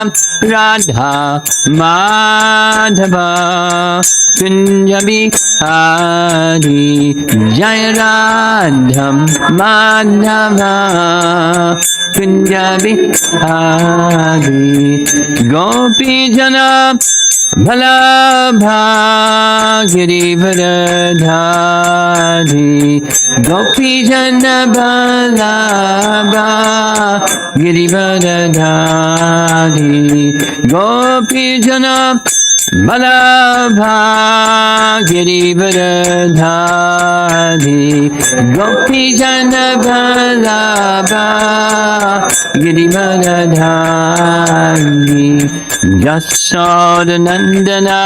Radha Madhava Kunja Bihari Jaya Radha Madhava Kunja Bihari Gopi Jana Bhalabha Girivardhari Gopi Jana Bhalabha Girivardhari Gopi Jana Bhalabha Girivardhari Gopi Jana Bhalabha Girivardhari Yasoda Nandana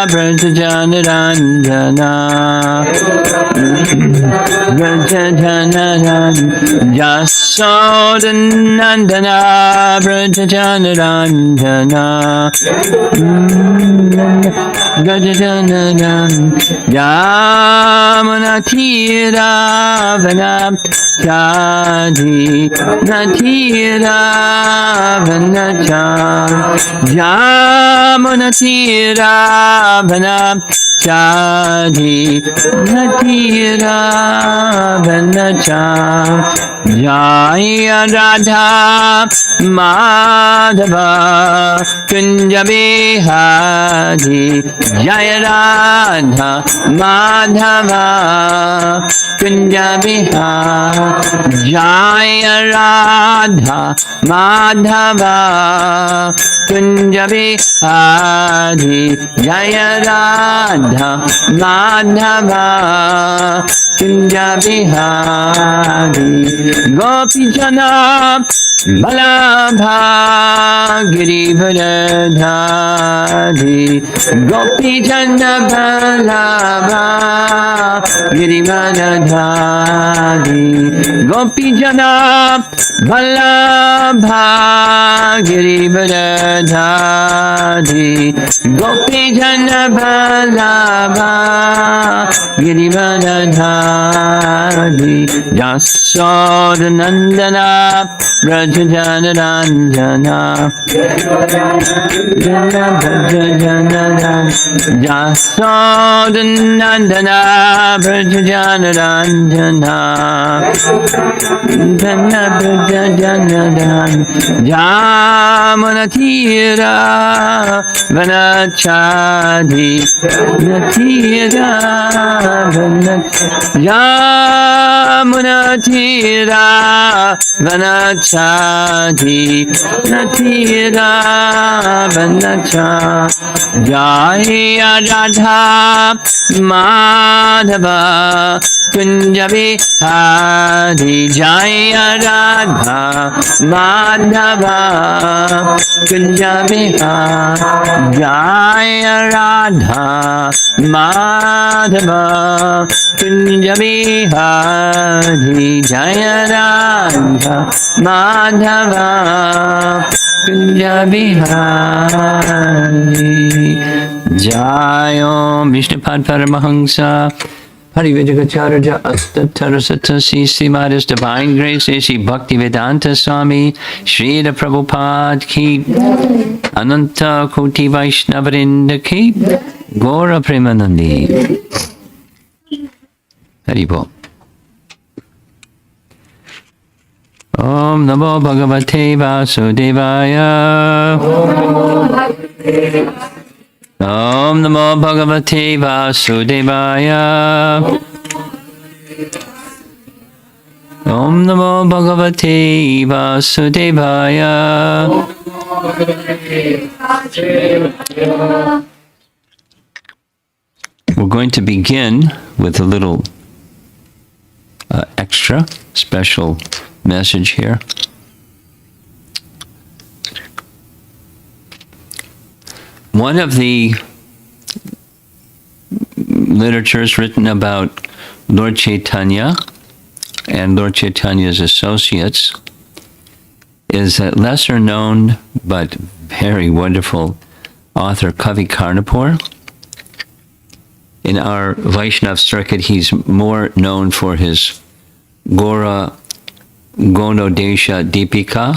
Brajajana Randana Brajajana Yasoda Nandana Brajajana Randana Brajajana Yamana Tira Vana Chadi Natira Vana Jamuna Tira Vana Chadi Natira Vana Jaya Radha Madhava Kunja Bihari Jaya Radha Madhava Kunja Bihari Jaya Radha Madhava Kunja Bihari Jaya Radha Madhava Kunja Bihari Gopi Jana Bhalabha Girivardhari Gopi Jana Bhalabha Girivardhari Gopi Jana Bhalabha Girivardhari Gopi Jana Bhalabha Girivardhari Yasoda Nandana Brajajana Ranjana Yasoda Nandana Brajajana Ranjana Jamuna Tira Vanachadi Natira Jamuna Tira Vanachadi Natira Vanachadi Jaya Radha Madhava Kunja Bihari Jaya Radha Madhava Kunja Bihari Jaya Radha Madhava Kunja Bihari Jaya Radha Madhava Kunja Bihari Jayo Vishnupad Paramahamsa Parivajagacharya Astatarasata Srimad His Divine Grace Sri Bhaktivedanta Swami Srila Prabhupada Ki Ananta Koti Vaishnavarinda Ki Gaura Premanandi Haribol Om Namo Bhagavate Vasudevaya Om Namo Bhagavate Vasudevaya Om Namo Bhagavate Vasudevaya We're going to begin with a little extra special message here. One of the literatures written about Lord Chaitanya and Lord Chaitanya's associates is a lesser known but very wonderful author, Kavi Karnapur. In our Vaishnav circuit, he's more known for his Gora Gonodesha Deepika,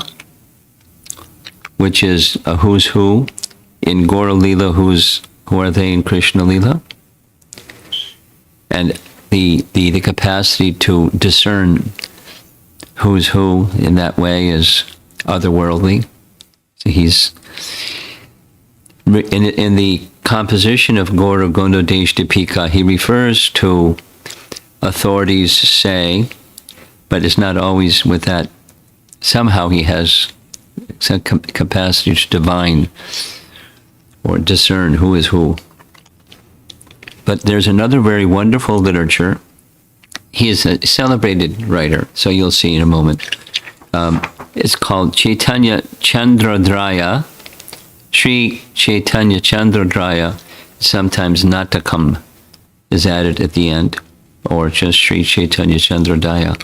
which is a who's who in Gaura Leela, who are they in Krishna Leela, and the capacity to discern who's who in that way is otherworldly. So he's in the composition of Gaura Gondo Desh Dipika, he refers to authorities say, but it's not always with that. Somehow he has some capacity to divine or discern who is who. But there's another very wonderful literature. He is a celebrated writer, so you'll see in a moment. It's called Chaitanya Chandradraya, Sri Chaitanya Chandradraya. Sometimes Natakam is added at the end, or just Sri Chaitanya Chandrodaya.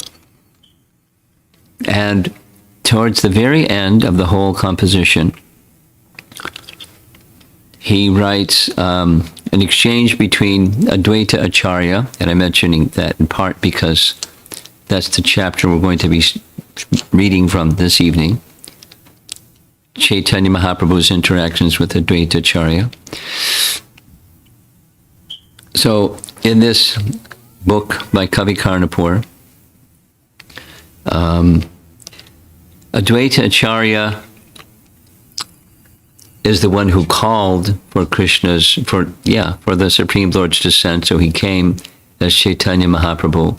And towards the very end of the whole composition, he writes an exchange between Advaita Acarya, and I'm mentioning that in part because that's the chapter we're going to be reading from this evening, Chaitanya Mahaprabhu's interactions with Advaita Acharya. So in this book by Kavi Karnapur, Advaita Acharya is the one who called for for the Supreme Lord's descent, so he came as Chaitanya Mahaprabhu.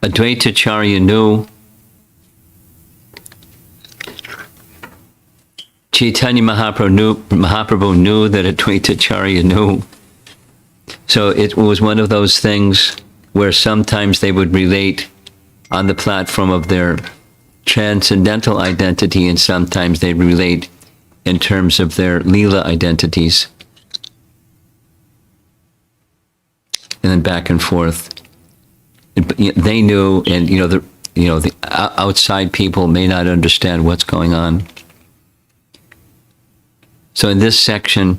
Advaita Acharya knew Chaitanya Mahaprabhu knew that Advaita Acharya knew. So it was one of those things where sometimes they would relate on the platform of their transcendental identity, and sometimes they relate in terms of their Leela identities. And then back and forth. They knew, and the outside people may not understand what's going on. So in this section,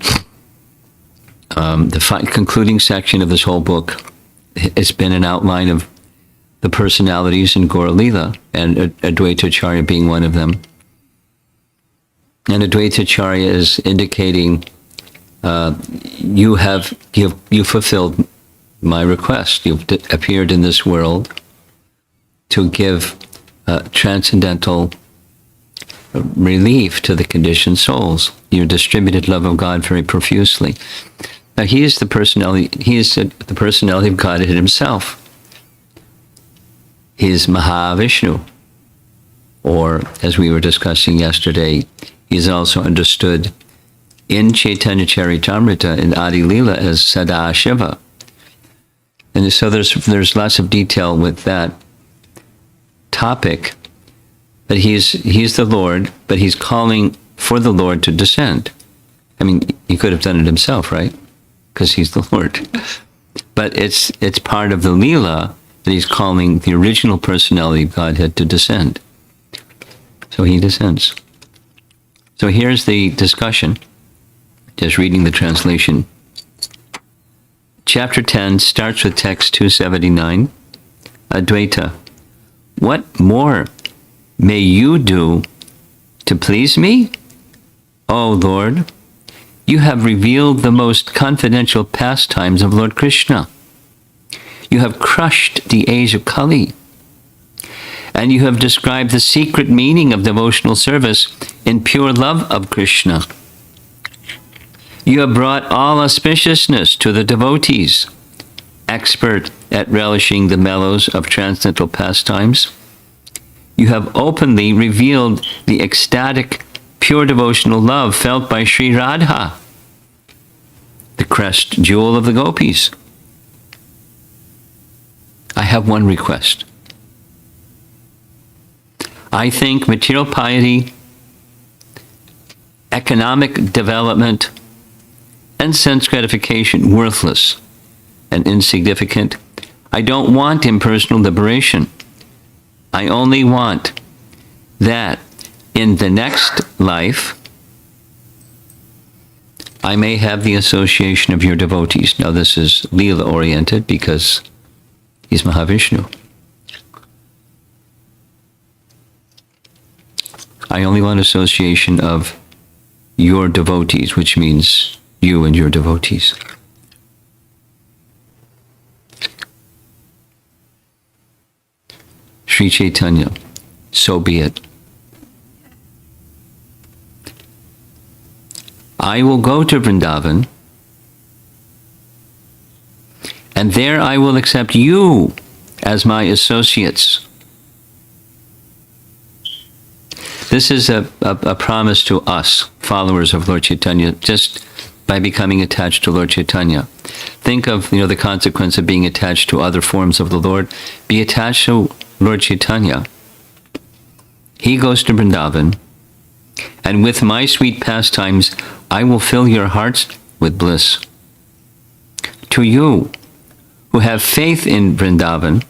the concluding section of this whole book, it's been an outline of the personalities in Gaura Leela, and Advaita Acharya being one of them. And Advaita Acharya is indicating, you fulfilled my request. You've appeared in this world to give transcendental relief to the conditioned souls. You distributed love of God very profusely. Now he is the personality. He is the personality of Godhead himself. He is Mahavishnu, or as we were discussing yesterday, he is also understood in Chaitanya Charitamrita in Adi Leela as Sadashiva. And so there's lots of detail with that topic. But he's the Lord, but he's calling for the Lord to descend. I mean, he could have done it himself, right? Because he's the Lord. But it's part of the Leela that he's calling the original personality of Godhead to descend. So he descends. So here's the discussion. Just reading the translation. Chapter 10 starts with text 279. Advaita, what more may you do to please me? O Lord, you have revealed the most confidential pastimes of Lord Krishna. You have crushed the age of Kali, and you have described the secret meaning of devotional service in pure love of Krishna. You have brought all auspiciousness to the devotees, expert at relishing the mellows of transcendental pastimes. You have openly revealed the ecstatic, pure devotional love felt by Sri Radha, the crest jewel of the gopis. I have one request. I think material piety, economic development, and sense gratification worthless and insignificant. I don't want impersonal liberation. I only want that in the next life I may have the association of your devotees. Now this is Leela oriented because he's Mahavishnu. I only want association of your devotees, which means you and your devotees. Sri Chaitanya, so be it. I will go to Vrindavan, and there I will accept you as my associates. This is a promise to us, followers of Lord Chaitanya, just by becoming attached to Lord Chaitanya. Think of the consequence of being attached to other forms of the Lord. Be attached to Lord Chaitanya. He goes to Vrindavan, and with my sweet pastimes, I will fill your hearts with bliss. To you, who have faith in Vrindavan,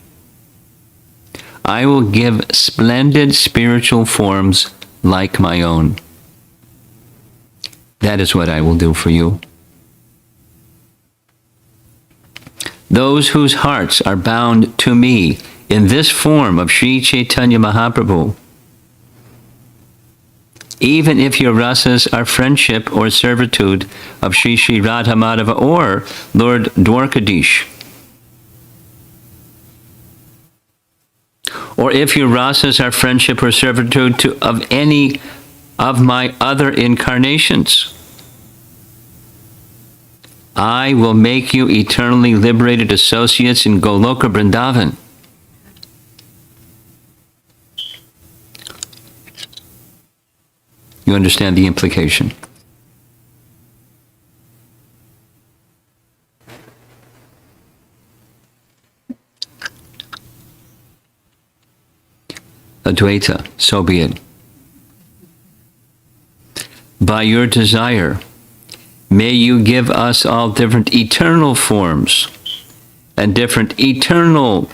I will give splendid spiritual forms like my own. That is what I will do for you. Those whose hearts are bound to me in this form of Sri Chaitanya Mahaprabhu, even if your rasas are friendship or servitude of Sri Sri Radha Madhava or Lord Dwarkadish, or if your rasas are friendship or servitude of any of my other incarnations, I will make you eternally liberated associates in Goloka Vrindavan. You understand the implication? Advaita, so be it. By your desire, may you give us all different eternal forms and different eternal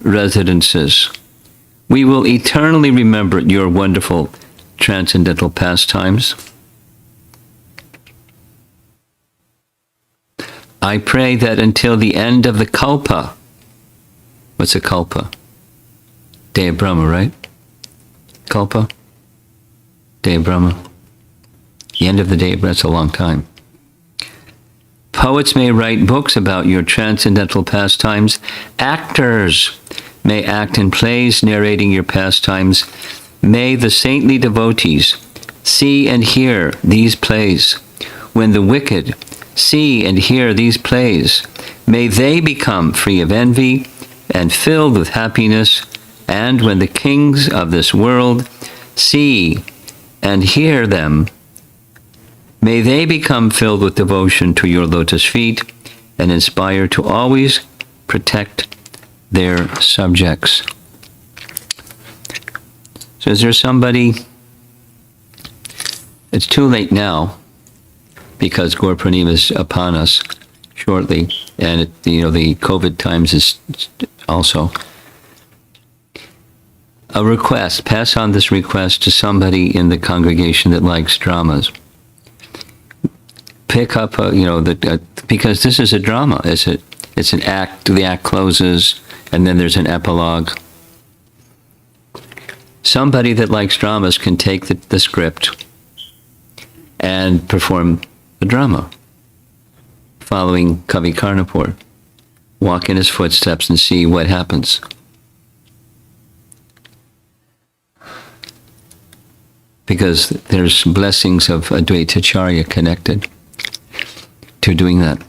residences. We will eternally remember your wonderful transcendental pastimes. I pray that until the end of the kalpa, what's a kalpa? Day of Brahma, right? Kalpa? Day of Brahma. The end of the day, that's a long time. Poets may write books about your transcendental pastimes. Actors may act in plays narrating your pastimes. May the saintly devotees see and hear these plays. When the wicked see and hear these plays, may they become free of envy and filled with happiness. And when the kings of this world see and hear them, may they become filled with devotion to your lotus feet and inspired to always protect their subjects. So is there somebody, it's too late now because Gaur Purnima is upon us shortly, and the COVID times is also. A request, pass on this request to somebody in the congregation that likes dramas. Pick up, because this is a drama. It's an act. The act closes, and then there's an epilogue. Somebody that likes dramas can take the script and perform the drama, following Kavi Karnapur. Walk in his footsteps and see what happens. Because there's blessings of Advaita Acharya connected to doing that.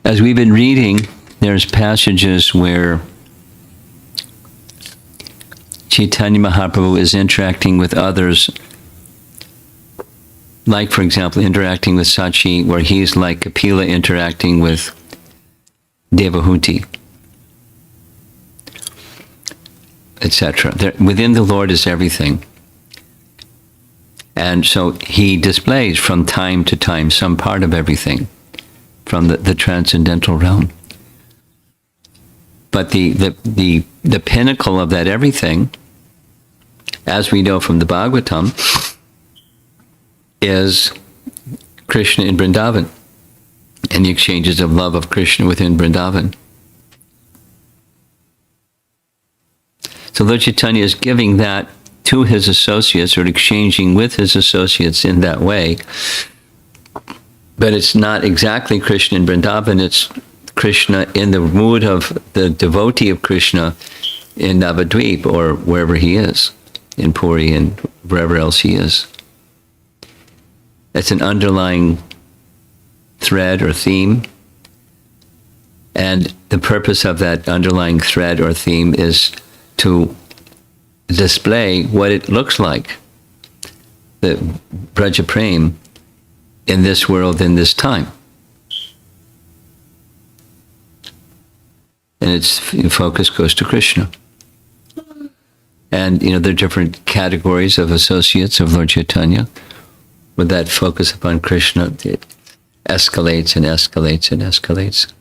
As we've been reading, there's passages where Chaitanya Mahaprabhu is interacting with others, like, for example, interacting with Sachi, where he's like Kapila interacting with Devahuti, etc. Within the Lord is everything. And so he displays from time to time some part of everything from the transcendental realm. But the pinnacle of that everything, as we know from the Bhagavatam, is Krishna in Vrindavan and the exchanges of love of Krishna within Vrindavan. So Lord Chaitanya is giving that to his associates, or exchanging with his associates in that way. But it's not exactly Krishna in Vrindavan, it's Krishna in the mood of the devotee of Krishna in Navadvip, or wherever he is, in Puri and wherever else he is. It's an underlying thread or theme. And the purpose of that underlying thread or theme is to display what it looks like, the Braja Prem in this world, in this time. And its focus goes to Krishna. And, there are different categories of associates of Lord Chaitanya. With that focus upon Krishna, it escalates and escalates and escalates.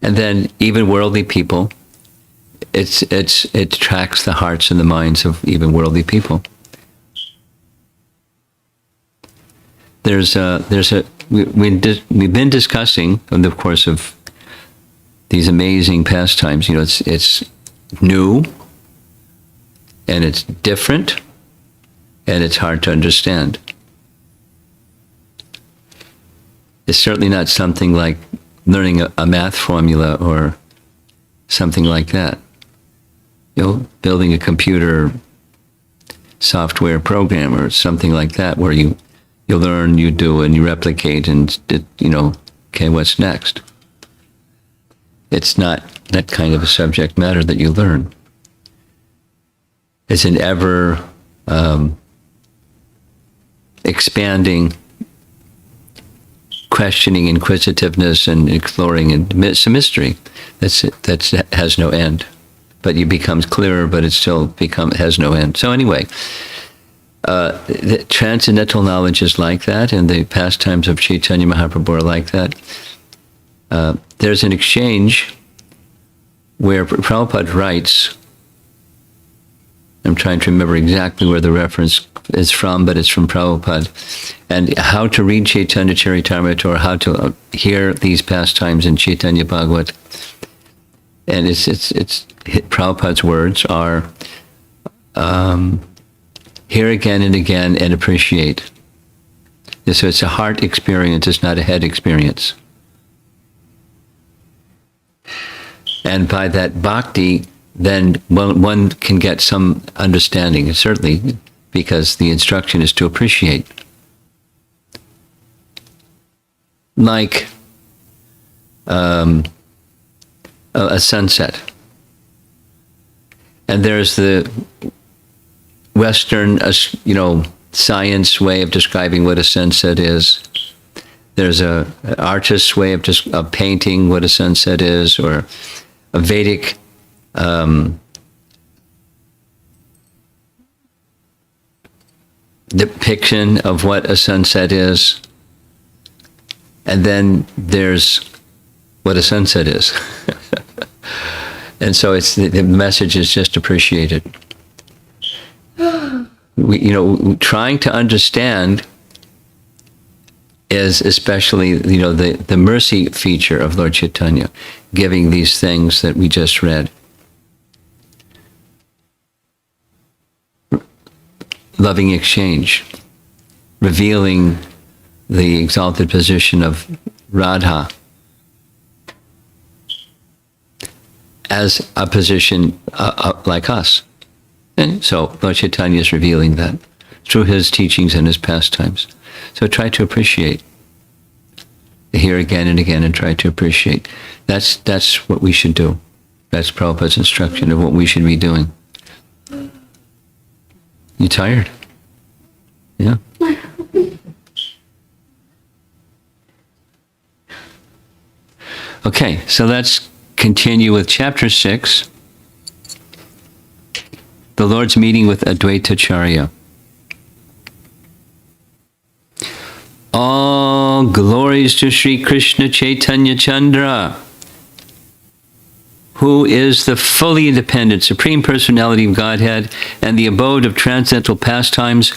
And then even worldly people, it attracts the hearts and the minds of even worldly people. We've been discussing in the course of these amazing pastimes. It's new, and it's different, and it's hard to understand. It's certainly not something like learning a math formula or something like that. Building a computer software program or something like that, where you learn, you do, and you replicate, and okay, what's next? It's not that kind of a subject matter that you learn. It's an ever expanding, questioning, inquisitiveness, and exploring, and it's a mystery that has no end. But it becomes clearer, but it still has no end. So anyway, the transcendental knowledge is like that, and the pastimes of Chaitanya Mahaprabhu are like that. There's an exchange where Prabhupada writes, I'm trying to remember exactly where the reference is from, but it's from Prabhupada, and how to read Chaitanya Charitamrita, or how to hear these pastimes in Chaitanya Bhagavata. And it's Prabhupada's words are, hear again and again and appreciate. So it's a heart experience, it's not a head experience. And by that bhakti, then one can get some understanding, certainly, because the instruction is to appreciate. Like a sunset. And there's the Western, science way of describing what a sunset is. There's a artist's way of just painting what a sunset is, or a Vedic depiction of what a sunset is. And then there's what a sunset is. And so it's the message is just appreciated. Trying to understand is especially, the mercy feature of Lord Chaitanya, giving these things that we just read. Loving exchange, revealing the exalted position of Radha as a position like us. And so Lord Chaitanya is revealing that through his teachings and his pastimes. So try to appreciate. Hear again and again and try to appreciate. That's what we should do. That's Prabhupada's instruction of what we should be doing. You tired? Yeah. Okay, so let's continue with chapter 6. The Lord's meeting with Advaita Acharya. All glories to Sri Krishna Chaitanya Chandra, who is the fully independent Supreme Personality of Godhead and the abode of transcendental pastimes.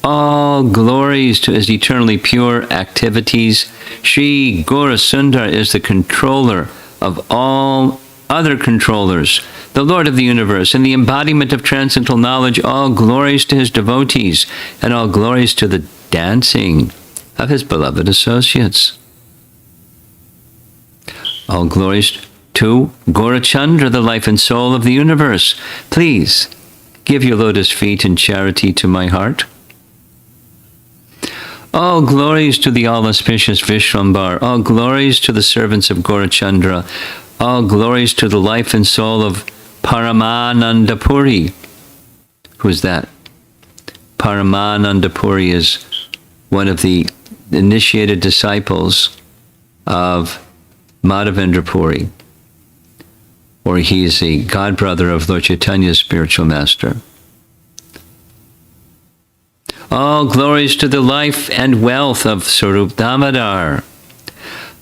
All glories to his eternally pure activities. Sri Gaurasundar is the controller of all other controllers, the Lord of the universe, and the embodiment of transcendental knowledge. All glories to his devotees, and all glories to the dancing of his beloved associates. All glories to Gaurachandra, the life and soul of the universe. Please give your lotus feet in charity to my heart. All glories to the all-auspicious Vishwambar. All glories to the servants of Gaurachandra. All glories to the life and soul of Paramananda Puri. Who is that? Paramananda Puri is one of the initiated disciples of Madhavendra Puri, or he is a godbrother of Lord Chaitanya's spiritual master. All glories to the life and wealth of Sarup Damodar.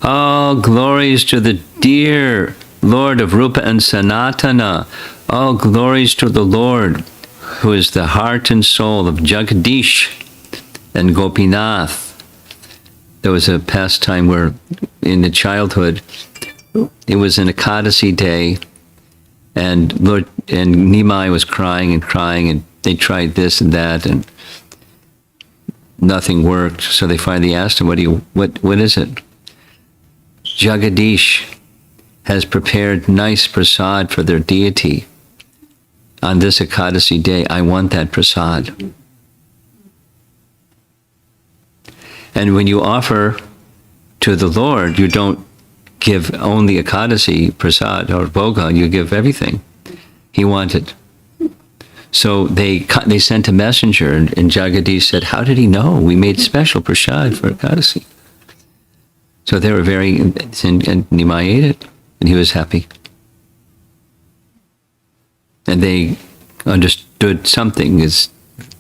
All glories to the dear Lord of Rupa and Sanatana. All glories to the Lord, who is the heart and soul of Jagadish and Gopinath. There was a pastime where, in the childhood, it was an Ekadasi day, and Nimai was crying, and they tried this and that, and nothing worked. So they finally asked him, what is it? Jagadish has prepared nice prasad for their deity. On this Ekadasi day, I want that prasad. And when you offer to the Lord, you don't give only Ekadasi prasad or bhoga, you give everything. He wanted. So they sent a messenger, and Jagadish said, how did he know? We made special prasad for Ekadasi. So they were and Nimai ate it, and he was happy. And they understood something is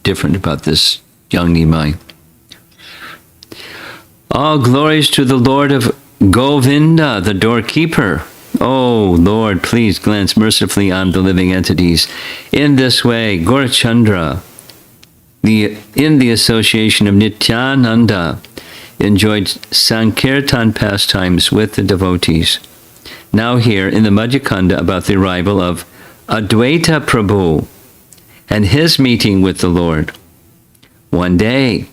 different about this young Nimai. All glories to the Lord of Govinda, the doorkeeper. Oh, Lord, please glance mercifully on the living entities. In this way, Gaurachandra, in the association of Nityananda, enjoyed Sankirtan pastimes with the devotees. Now here in the Madhya Khanda about the arrival of Advaita Prabhu and his meeting with the Lord. One day,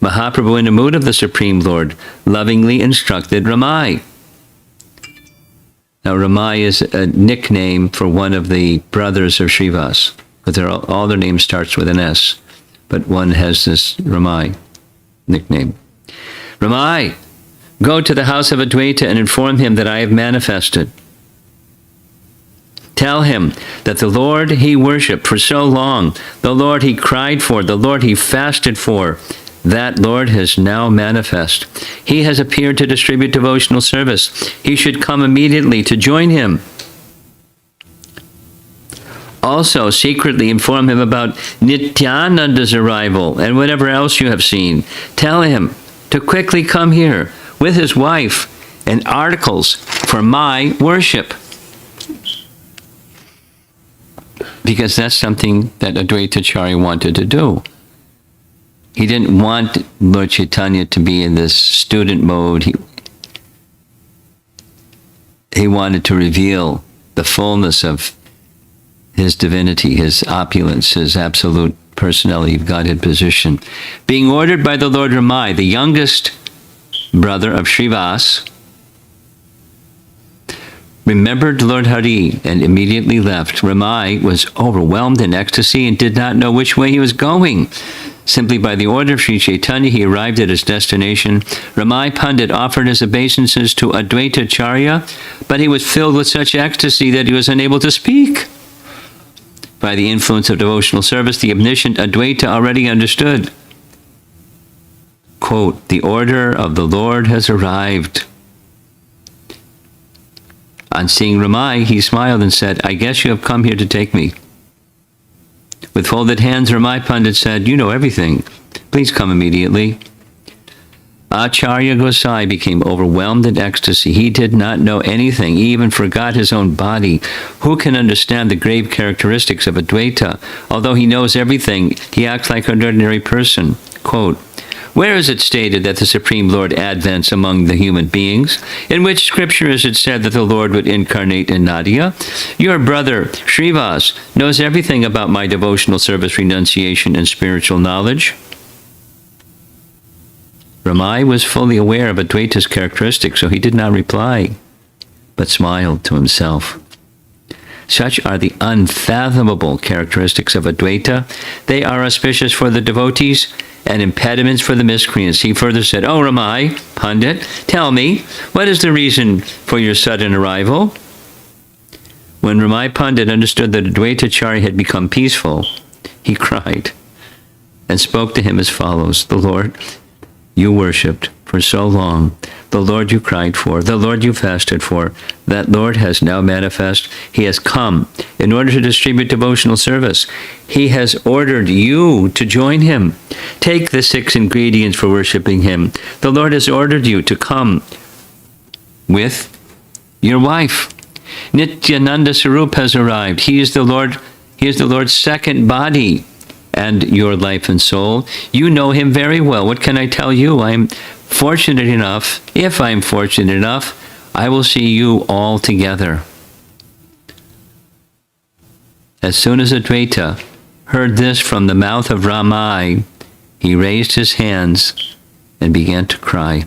Mahaprabhu, in the mood of the Supreme Lord, lovingly instructed Ramai. Now, Ramai is a nickname for one of the brothers of Srivas, but all their names starts with an S, but one has this Ramai nickname. Ramai, go to the house of Advaita and inform him that I have manifested. Tell him that the Lord he worshipped for so long, the Lord he cried for, the Lord he fasted for, that Lord has now manifest. He has appeared to distribute devotional service. He should come immediately to join him. Also, secretly inform him about Nityananda's arrival and whatever else you have seen. Tell him to quickly come here with his wife and articles for my worship. Because that's something that Advaita Acharya wanted to do. He didn't want Lord Chaitanya to be in this student mode. He wanted to reveal the fullness of his divinity, his opulence, his absolute personality of Godhead position. Being ordered by the Lord Ramai, the youngest brother of Srivas, remembered Lord Hari and immediately left. Ramai was overwhelmed in ecstasy and did not know which way he was going. Simply by the order of Sri Chaitanya, he arrived at his destination. Ramai Pandit offered his obeisances to Advaita Acharya, but he was filled with such ecstasy that he was unable to speak. By the influence of devotional service, the omniscient Advaita already understood. Quote, the order of the Lord has arrived. On seeing Ramai, he smiled and said, I guess you have come here to take me. With folded hands, Ramai Pandit said, You know everything. Please come immediately. Acharya Gosai became overwhelmed in ecstasy. He did not know anything. He even forgot his own body. Who can understand the grave characteristics of Advaita? Although he knows everything, he acts like an ordinary person. Quote, Where is it stated that the Supreme Lord advents among the human beings? In which scripture is it said that the Lord would incarnate in Madhya? Your brother, Srivas, knows everything about my devotional service, renunciation, and spiritual knowledge. Ramai was fully aware of Advaita's characteristics, so he did not reply, but smiled to himself. Such are the unfathomable characteristics of Advaita. They are auspicious for the devotees and impediments for the miscreants. He further said, O Ramai, Pandit, tell me, what is the reason for your sudden arrival? When Ramai Pandit understood that Advaitacharya had become peaceful, he cried and spoke to him as follows, The Lord you worshipped for so long, the Lord you cried for, the Lord you fasted for, that Lord has now manifest. He has come in order to distribute devotional service. He has ordered you to join him. Take the 6 ingredients for worshiping him. The Lord has ordered you to come with your wife. Nityananda Sarup has arrived. He is the Lord's second body and your life and soul. You know him very well. What can I tell you? I am fortunate enough, if I am fortunate enough, I will see you all together. As soon as Advaita heard this from the mouth of Ramai, he raised his hands and began to cry.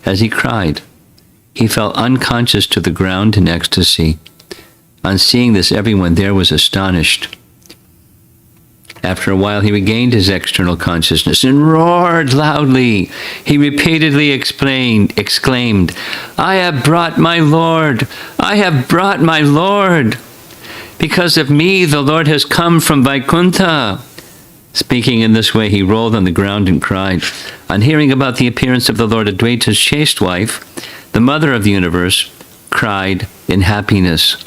As he cried, he fell unconscious to the ground in ecstasy. On seeing this, everyone there was astonished. After a while, he regained his external consciousness and roared loudly. He repeatedly exclaimed, I have brought my Lord! I have brought my Lord! Because of me, the Lord has come from Vaikuntha. Speaking in this way, he rolled on the ground and cried. On hearing about the appearance of the Lord Advaita's chaste wife, the mother of the universe, cried in happiness.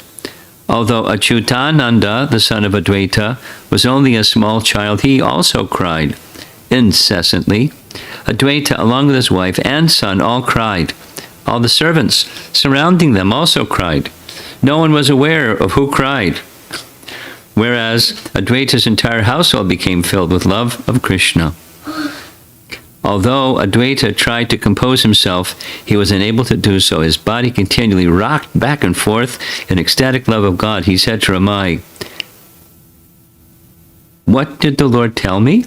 Although Achyutananda, the son of Advaita, was only a small child, he also cried incessantly. Advaita, along with his wife and son, all cried. All the servants surrounding them also cried. No one was aware of who cried, whereas Advaita's entire household became filled with love of Krishna. Although Advaita tried to compose himself, he was unable to do so. His body continually rocked back and forth in ecstatic love of God. He said to Ramai, What did the Lord tell me?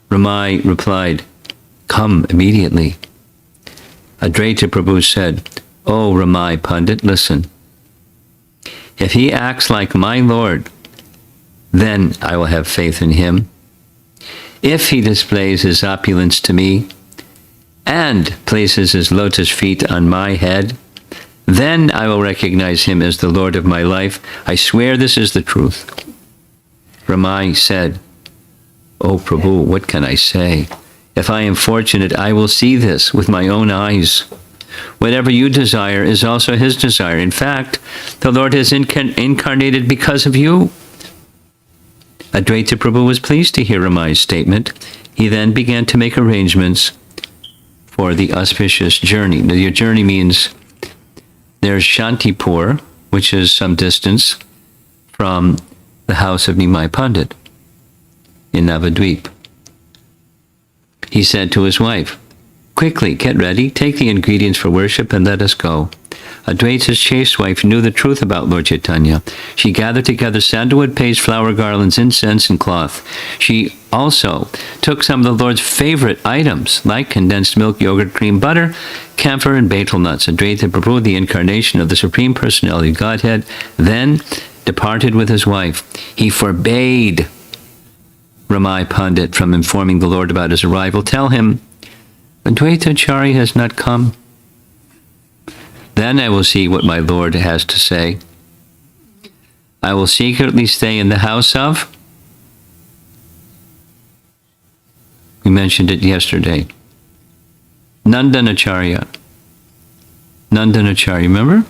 Ramai replied, Come immediately. Advaita Prabhu said, O Ramai Pandit, listen. If he acts like my Lord, then I will have faith in him. If he displays his opulence to me and places his lotus feet on my head, then I will recognize him as the Lord of my life. I swear this is the truth. Ramai said, O Prabhu, what can I say? If I am fortunate, I will see this with my own eyes. Whatever you desire is also his desire. In fact, the Lord has incarnated because of you. Advaita Prabhu was pleased to hear Ramai's statement. He then began to make arrangements for the auspicious journey. Now, your journey means there's Shantipur, which is some distance from the house of Nimai Pandit in Navadvip. He said to his wife, Quickly, get ready, take the ingredients for worship, and let us go. Advaita's chaste wife knew the truth about Lord Chaitanya. She gathered together sandalwood paste, flower garlands, incense, and cloth. She also took some of the Lord's favorite items, like condensed milk, yogurt, cream, butter, camphor, and betel nuts. Advaita Prabhu, the incarnation of the Supreme Personality of Godhead, then departed with his wife. He forbade Ramai Pandit from informing the Lord about his arrival. Tell him, Advaitacharya has not come. Then I will see what my Lord has to say. I will secretly stay in the house of, we mentioned it yesterday, Nandanacharya. Nandanacharya, remember?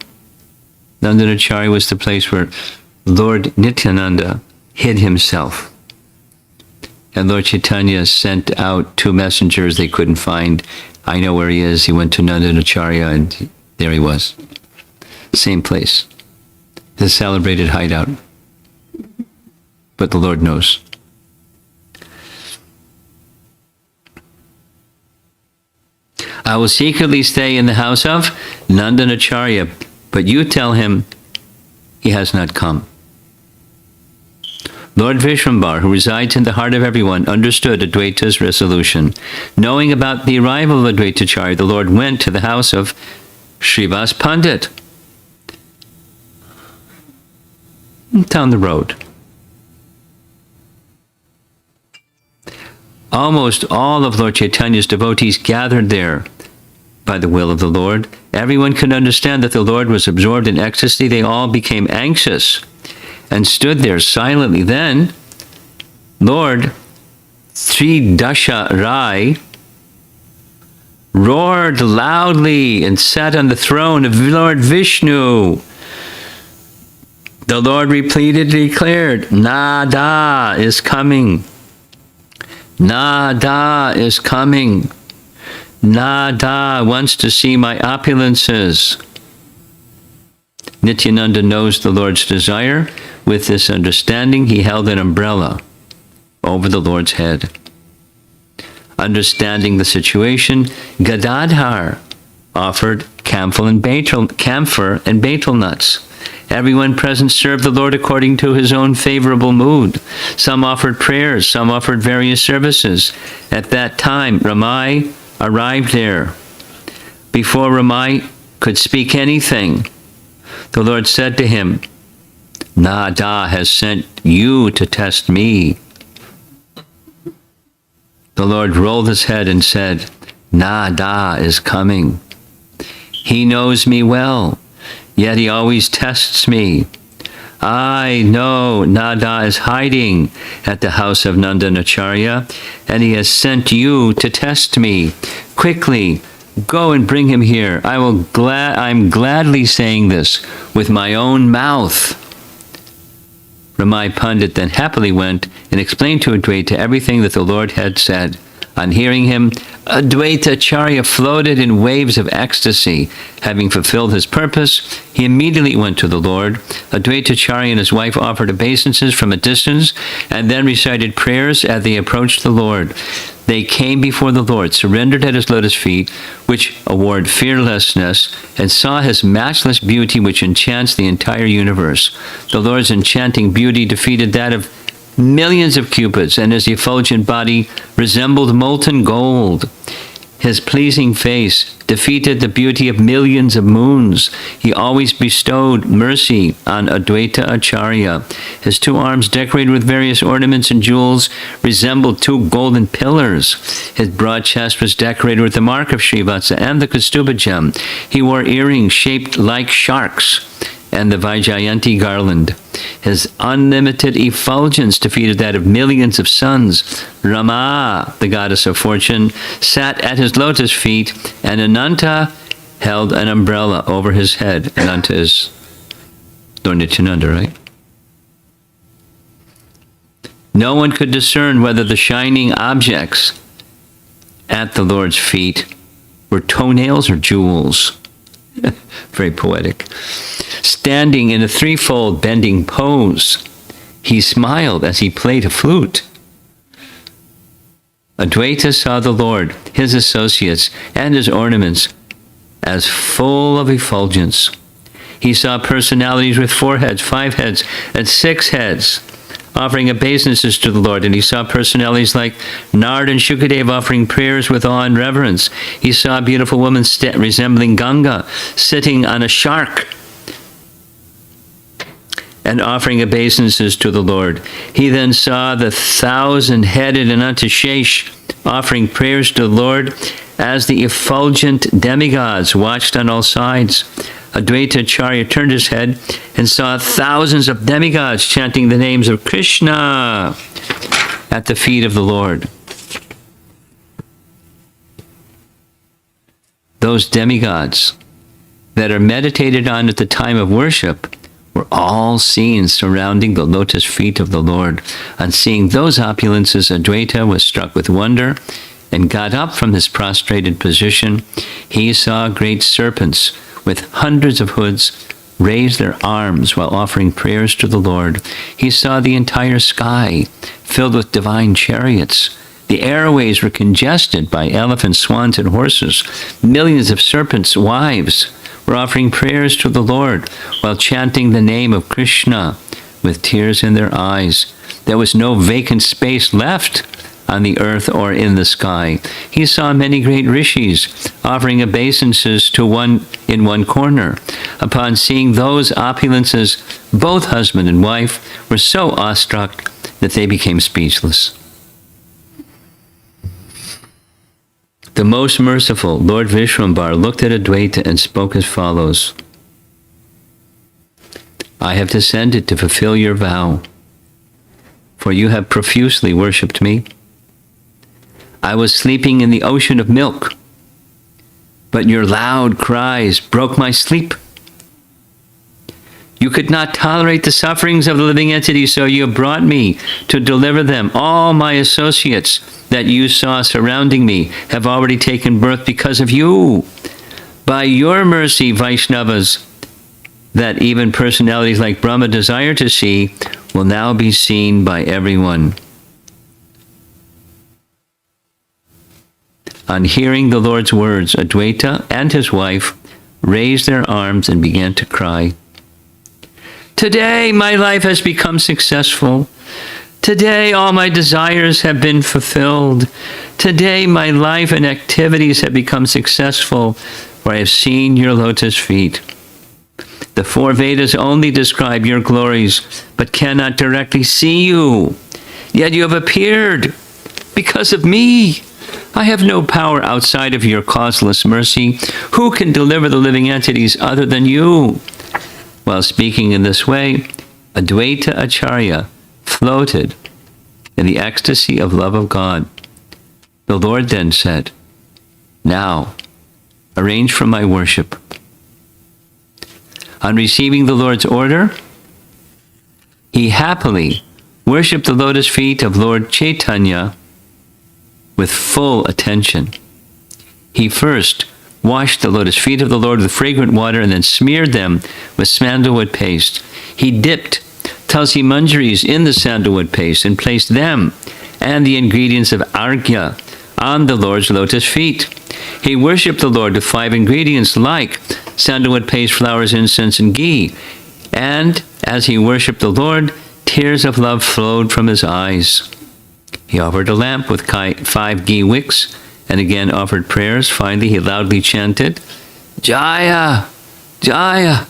Nandanacharya was the place where Lord Nityananda hid himself. And Lord Chaitanya sent out 2 messengers they couldn't find. I know where he is. He went to Nandanacharya and there he was. Same place. The celebrated hideout. But the Lord knows. I will secretly stay in the house of Nandanacharya, but you tell him he has not come. Lord Vishwambar, who resides in the heart of everyone, understood Advaita's resolution. Knowing about the arrival of Advaitacharya, the Lord went to the house of Srivas Pandit down the road. Almost all of Lord Chaitanya's devotees gathered there by the will of the Lord. Everyone could understand that the Lord was absorbed in ecstasy. They all became anxious and stood there silently. Then, Lord Tridasha Rai roared loudly and sat on the throne of Lord Vishnu. The Lord repeatedly declared, Nada is coming. Nada is coming. Nada wants to see my opulences. Nityananda knows the Lord's desire. With this understanding, he held an umbrella over the Lord's head. Understanding the situation, Gadadhar offered camphor and betel nuts. Everyone present served the Lord according to his own favorable mood. Some offered prayers, some offered various services. At that time, Ramai arrived there. Before Ramai could speak anything, the Lord said to him, Nada has sent you to test me. The Lord rolled his head and said, Nada is coming. He knows me well, yet he always tests me. I know Nada is hiding at the house of Nandanacharya, and he has sent you to test me. Quickly, go and bring him here. I'm gladly saying this with my own mouth. Ramai Pandit then happily went and explained to Advaita everything that the Lord had said. On hearing him, Advaitacharya floated in waves of ecstasy. Having fulfilled his purpose, he immediately went to the Lord. Advaitacharya and his wife offered obeisances from a distance and then recited prayers as they approached the Lord. They came before the Lord, surrendered at his lotus feet, which award fearlessness, and saw his matchless beauty which enchants the entire universe. The Lord's enchanting beauty defeated that of millions of cupids, and his effulgent body resembled molten gold. His pleasing face defeated the beauty of millions of moons. He always bestowed mercy on Advaita Acharya. His 2 arms, decorated with various ornaments and jewels, resembled 2 golden pillars. His broad chest was decorated with the mark of Srivatsa and the Kaustubha gem. He wore earrings shaped like sharks and the Vaijayanti garland. His unlimited effulgence defeated that of millions of suns. Rama, the goddess of fortune, sat at his lotus feet, and Ananta held an umbrella over his head. Ananta is Lord Nityananda, right? No one could discern whether the shining objects at the Lord's feet were toenails or jewels. Very poetic. Standing in a threefold bending pose, he smiled as he played a flute. Advaita saw the Lord, his associates, and his ornaments as full of effulgence. He saw personalities with 4 heads, 5 heads, and 6 heads, offering obeisances to the Lord, and he saw personalities like Narad and Shukadev offering prayers with awe and reverence. He saw a beautiful woman resembling Ganga sitting on a shark and offering obeisances to the Lord. He then saw the 1,000-headed Anantashesh offering prayers to the Lord as the effulgent demigods watched on all sides. Advaita Acharya turned his head and saw thousands of demigods chanting the names of Krishna at the feet of the Lord. Those demigods that are meditated on at the time of worship were all seen surrounding the lotus feet of the Lord. On seeing those opulences, Advaita was struck with wonder and got up from his prostrated position. He saw great serpents with hundreds of hoods raise their arms while offering prayers to the Lord. He saw the entire sky filled with divine chariots. The airways were congested by elephants, swans, and horses. Millions of serpents' wives were offering prayers to the Lord while chanting the name of Krishna with tears in their eyes. There was no vacant space left on the earth or in the sky. He saw many great rishis offering obeisances to one in one corner. Upon seeing those opulences, both husband and wife were so awestruck that they became speechless. The most merciful Lord Vishwambar looked at Advaita and spoke as follows: I have descended to fulfill your vow, for you have profusely worshipped me. I was sleeping in the ocean of milk, but your loud cries broke my sleep. You could not tolerate the sufferings of the living entities, so you brought me to deliver them. All my associates that you saw surrounding me have already taken birth because of you. By your mercy, Vaishnavas, that even personalities like Brahma desire to see, will now be seen by everyone. On hearing the Lord's words, Advaita and his wife raised their arms and began to cry. Today my life has become successful. Today all my desires have been fulfilled. Today my life and activities have become successful, for I have seen your lotus feet. The four Vedas only describe your glories, but cannot directly see you. Yet you have appeared because of me. I have no power outside of your causeless mercy. Who can deliver the living entities other than you? While speaking in this way, Advaita Acarya floated in the ecstasy of love of God. The Lord then said, Now, arrange for my worship. On receiving the Lord's order, he happily worshipped the lotus feet of Lord Chaitanya with full attention. He first washed the lotus feet of the Lord with fragrant water and then smeared them with sandalwood paste. He dipped tulsi manjaris in the sandalwood paste and placed them and the ingredients of Acarya on the Lord's lotus feet. He worshipped the Lord with 5 ingredients like sandalwood paste, flowers, incense, and ghee. And as he worshipped the Lord, tears of love flowed from his eyes. He offered a lamp with 5 ghee wicks and again offered prayers. Finally, he loudly chanted, Jaya, Jaya.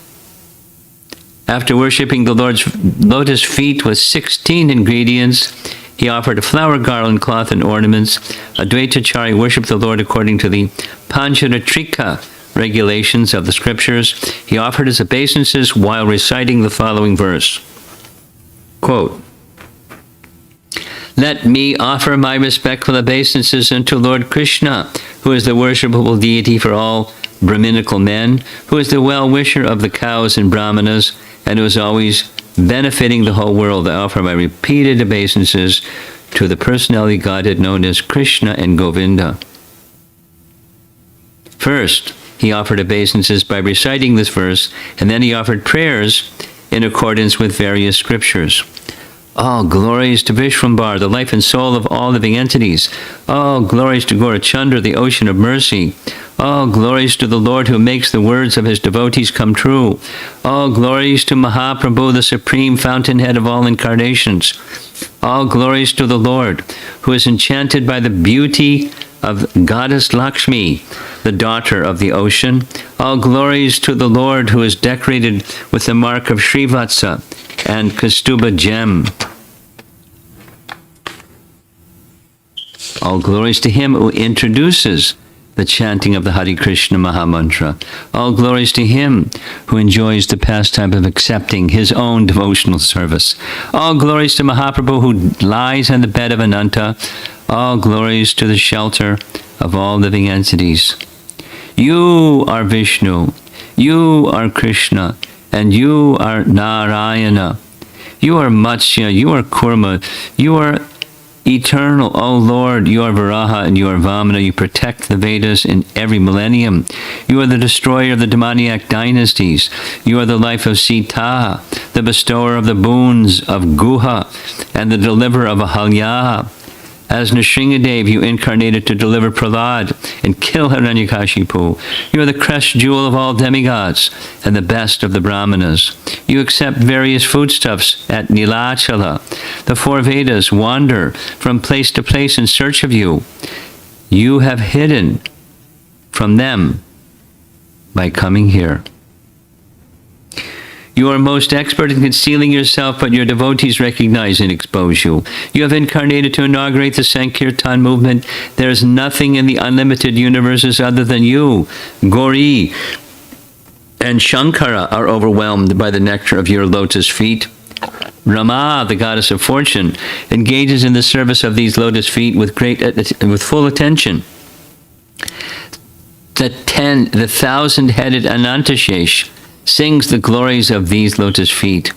After worshipping the Lord's lotus feet with 16 ingredients, he offered a flower garland, cloth, and ornaments. Advaita Acharya worshipped the Lord according to the Pancharatrika regulations of the scriptures. He offered his obeisances while reciting the following verse. Quote, Let me offer my respectful obeisances unto Lord Krishna, who is the worshipable deity for all Brahminical men, who is the well-wisher of the cows and brahmanas, and who is always benefiting the whole world. I offer my repeated obeisances to the personality Godhead known as Krishna and Govinda. First, he offered obeisances by reciting this verse, and then he offered prayers in accordance with various scriptures. All glories to Vishwambar, the life and soul of all living entities. All glories to Gaurachandra, the ocean of mercy. All glories to the Lord who makes the words of his devotees come true. All glories to Mahaprabhu, the supreme fountainhead of all incarnations. All glories to the Lord who is enchanted by the beauty of Goddess Lakshmi, the daughter of the ocean. All glories to the Lord who is decorated with the mark of Srivatsa and Kaustubha gem. All glories to him who introduces the chanting of the Hare Krishna Mahamantra. All glories to him who enjoys the pastime of accepting his own devotional service. All glories to Mahaprabhu who lies on the bed of Ananta. All glories to the shelter of all living entities. You are Vishnu. You are Krishna, and you are Narayana. You are Matsya, you are Kurma, you are eternal. O Lord, you are Varaha and you are Vamana. You protect the Vedas in every millennium. You are the destroyer of the demoniac dynasties. You are the life of Sita, the bestower of the boons of Guha, and the deliverer of Ahalya. As Nrsingadev, you incarnated to deliver Prahlad and kill Hiranyakashipu. You are the crest jewel of all demigods and the best of the Brahmanas. You accept various foodstuffs at Nilachala. The four Vedas wander from place to place in search of you. You have hidden from them by coming here. You are most expert in concealing yourself, but your devotees recognize and expose you. You have incarnated to inaugurate the Sankirtana movement. There is nothing in the unlimited universes other than you. Gauri and Shankara are overwhelmed by the nectar of your lotus feet. Rama, the goddess of fortune, engages in the service of these lotus feet with full attention. The thousand-headed Anantashesh sings the glories of these lotus feet.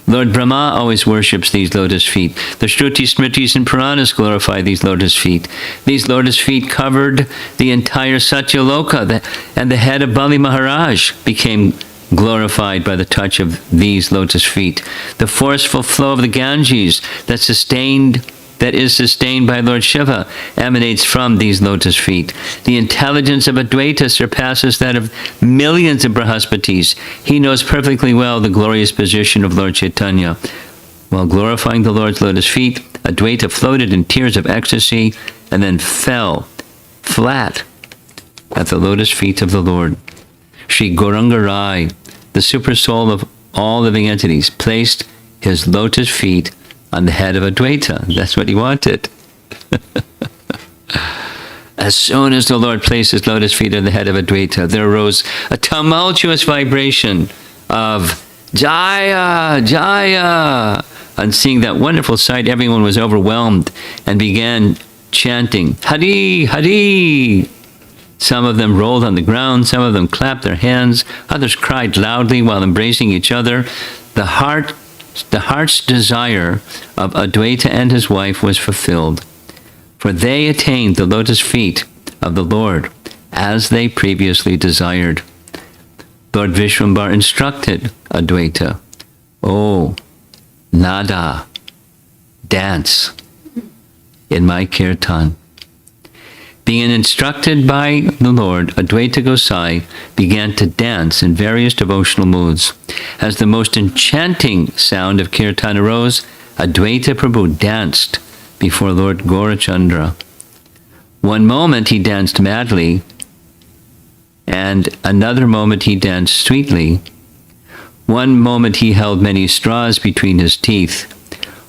Lord Brahma always worships these lotus feet. The Shruti, Smritis, and Puranas glorify these lotus feet. These lotus feet covered the entire Satyaloka, and the head of Bali Maharaj became glorified by the touch of these lotus feet. The forceful flow of the Ganges that is sustained by Lord Shiva emanates from these lotus feet. The intelligence of Advaita surpasses that of millions of Brahaspatis. He knows perfectly well the glorious position of Lord Chaitanya. While glorifying the Lord's lotus feet, Advaita floated in tears of ecstasy and then fell flat at the lotus feet of the Lord. Sri Gauranga Rai, the super soul of all living entities, placed his lotus feet on the head of Advaita. That's what he wanted. As soon as the Lord placed his lotus feet on the head of Advaita, there arose a tumultuous vibration of Jaya, Jaya. On seeing that wonderful sight, everyone was overwhelmed and began chanting, Hari, Hari. Some of them rolled on the ground, some of them clapped their hands, others cried loudly while embracing each other. The heart's desire of Advaita and his wife was fulfilled, for they attained the lotus feet of the Lord as they previously desired. Lord Vishwambar instructed Advaita, "Oh, Nada, dance in my kirtan." Being instructed by the Lord, Advaita Gosai began to dance in various devotional moods. As the most enchanting sound of kirtan arose, Advaita Prabhu danced before Lord Gaurachandra. One moment he danced madly, and another moment he danced sweetly. One moment he held many straws between his teeth.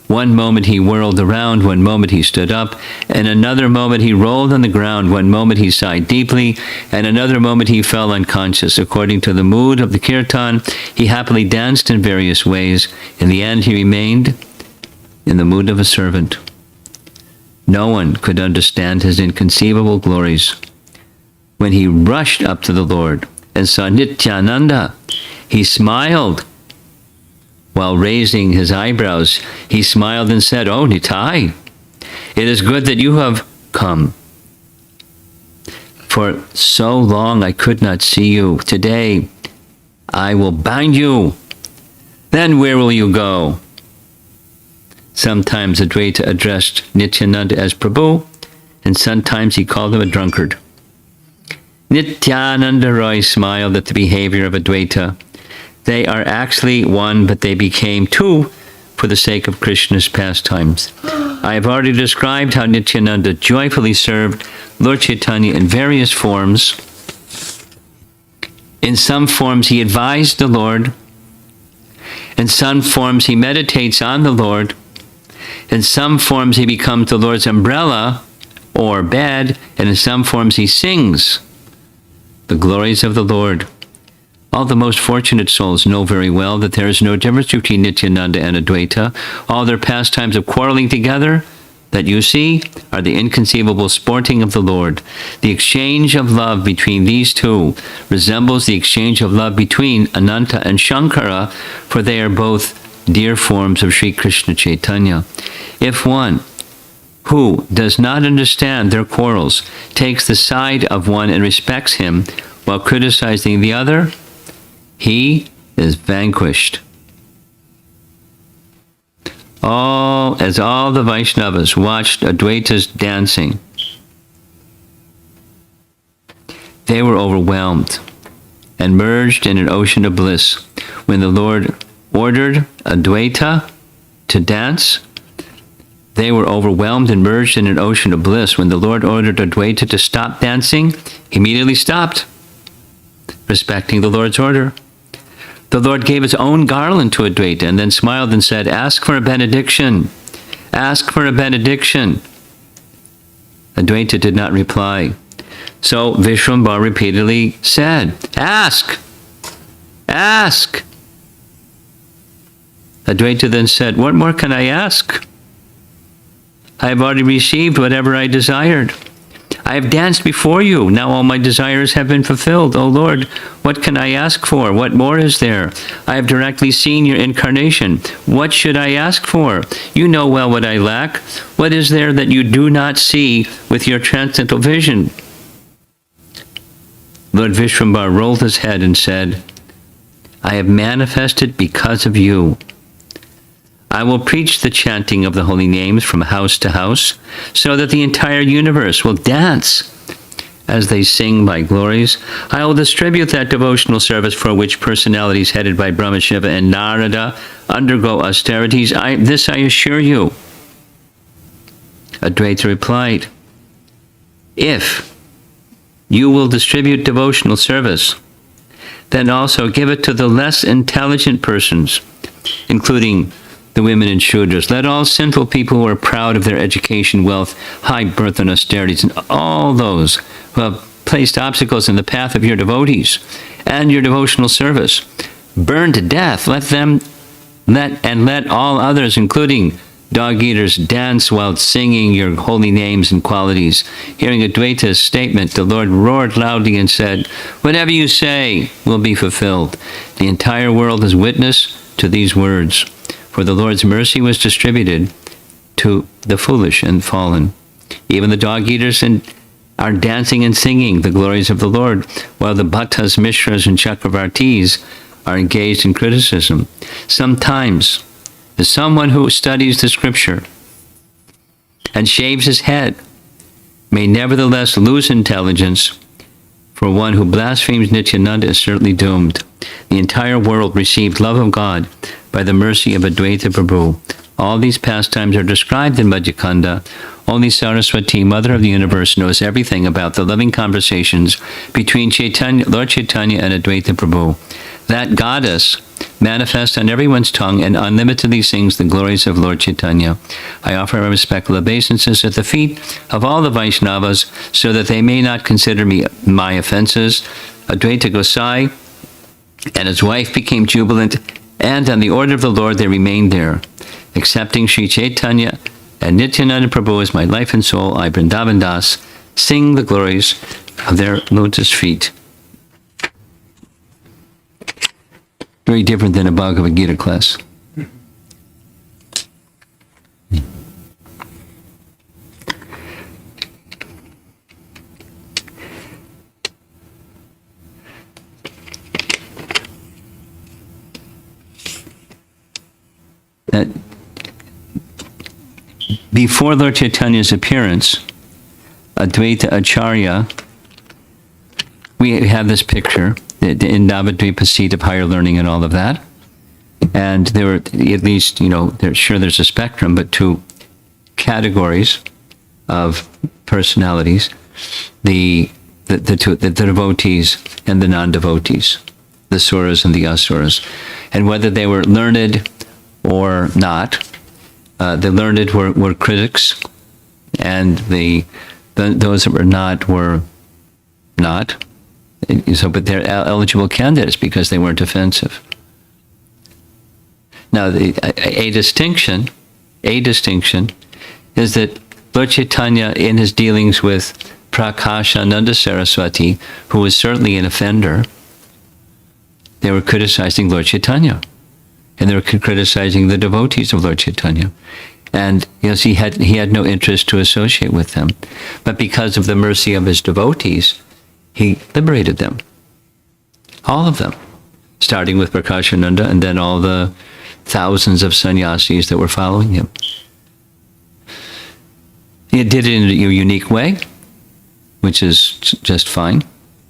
One moment he whirled around, one moment he stood up, and another moment he rolled on the ground, one moment he sighed deeply, and another moment he fell unconscious. According to the mood of the kirtan, he happily danced in various ways. In the end, he remained in the mood of a servant. No one could understand his inconceivable glories. When he rushed up to the Lord and saw Nityananda, he smiled. While raising his eyebrows, he smiled and said, "Oh, Nitai, it is good that you have come. For so long I could not see you. Today I will bind you. Then where will you go?" Sometimes Advaita addressed Nityananda as Prabhu, and sometimes he called him a drunkard. Nityananda Roy smiled at the behavior of Advaita. They are actually one, but they became two for the sake of Krishna's pastimes. I have already described how Nityananda joyfully served Lord Chaitanya in various forms. In some forms he advised the Lord. In some forms he meditates on the Lord. In some forms he becomes the Lord's umbrella or bed, and in some forms he sings the glories of the Lord. All the most fortunate souls know very well that there is no difference between Nityananda and Advaita. All their pastimes of quarreling together that you see are the inconceivable sporting of the Lord. The exchange of love between these two resembles the exchange of love between Ananta and Shankara, for they are both dear forms of Sri Krishna Chaitanya. If one who does not understand their quarrels takes the side of one and respects him while criticizing the other, he is vanquished. As all the Vaishnavas watched Advaita's dancing, they were overwhelmed and merged in an ocean of bliss. When the Lord ordered Advaita to dance, they were overwhelmed and merged in an ocean of bliss. When the Lord ordered Advaita to stop dancing, he immediately stopped, respecting the Lord's order. The Lord gave his own garland to Advaita and then smiled and said, "Ask for a benediction. Ask for a benediction." Advaita did not reply. So Vishwambhara repeatedly said, "Ask! Ask!" Advaita then said, "What more can I ask? I have already received whatever I desired. I have danced before you. Now all my desires have been fulfilled. O Lord, what can I ask for? What more is there? I have directly seen your incarnation. What should I ask for? You know well what I lack. What is there that you do not see with your transcendental vision?" Lord Vishwambhara rolled his head and said, "I have manifested because of you. I will preach the chanting of the holy names from house to house, so that the entire universe will dance as they sing my glories. I will distribute that devotional service for which personalities headed by Brahma, Shiva, and Narada undergo austerities. This I assure you." Advaita replied, "If you will distribute devotional service, then also give it to the less intelligent persons, including the women and Shudras. Let all sinful people who are proud of their education, wealth, high birth, and austerities, and all those who have placed obstacles in the path of your devotees and your devotional service, burn to death. Let all others, including dog-eaters, dance while singing your holy names and qualities." Hearing Advaita's statement, the Lord roared loudly and said, "Whatever you say will be fulfilled." The entire world is witness to these words, for the Lord's mercy was distributed to the foolish and fallen. Even the dog-eaters are dancing and singing the glories of the Lord, while the Bhattas, Mishras, and Chakravartis are engaged in criticism. Sometimes, someone who studies the scripture and shaves his head may nevertheless lose intelligence, for one who blasphemes Nityananda is certainly doomed. The entire world received love of God by the mercy of Advaita Prabhu. All these pastimes are described in Madhya Kanda. Only Saraswati, Mother of the Universe, knows everything about the loving conversations between Lord Chaitanya and Advaita Prabhu. That goddess manifests on everyone's tongue and unlimitedly sings the glories of Lord Chaitanya. I offer my respectful obeisances at the feet of all the Vaishnavas, so that they may not consider me my offenses. Advaita Gosai and his wife became jubilant, and on the order of the Lord they remained there. Accepting Sri Chaitanya and Nityananda Prabhu as my life and soul, I, Vrindavan Das, sing the glories of their lotus feet. Very different than a Bhagavad Gita class. Before Lord Chaitanya's appearance, Advaita Acarya, we have this picture in Navadvipa seat of higher learning and all of that. And there were at least, there's a spectrum, but two categories of personalities, the devotees and the non-devotees, the suras and the asuras. And whether they were learned or not, the learned were critics, and those that were not were not. So, but they're eligible candidates because they weren't offensive. Now, a distinction is that Lord Chaitanya, in his dealings with Prakashananda Saraswati, who was certainly an offender, they were criticizing Lord Chaitanya. And they were criticizing the devotees of Lord Chaitanya. And he had no interest to associate with them. But because of the mercy of his devotees, he liberated them. All of them. Starting with Prakashananda and then all the thousands of sannyasis that were following him. He did it in a unique way, which is just fine.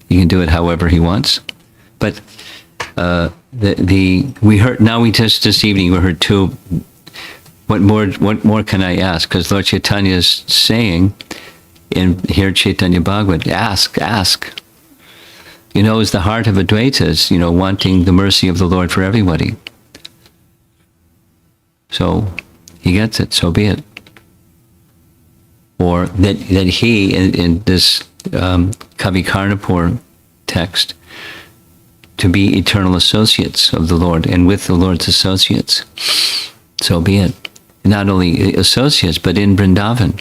He can do it however he wants. But we heard now just this evening we heard two. What more can I ask? Because Lord Chaitanya is saying in here Chaitanya Bhagavata, ask. Is the heart of Advaita is wanting the mercy of the Lord for everybody. So he gets it. So be it. Or that he in this Kavi Karnapur text, to be eternal associates of the Lord and with the Lord's associates. So be it. Not only associates, but in Vrindavan.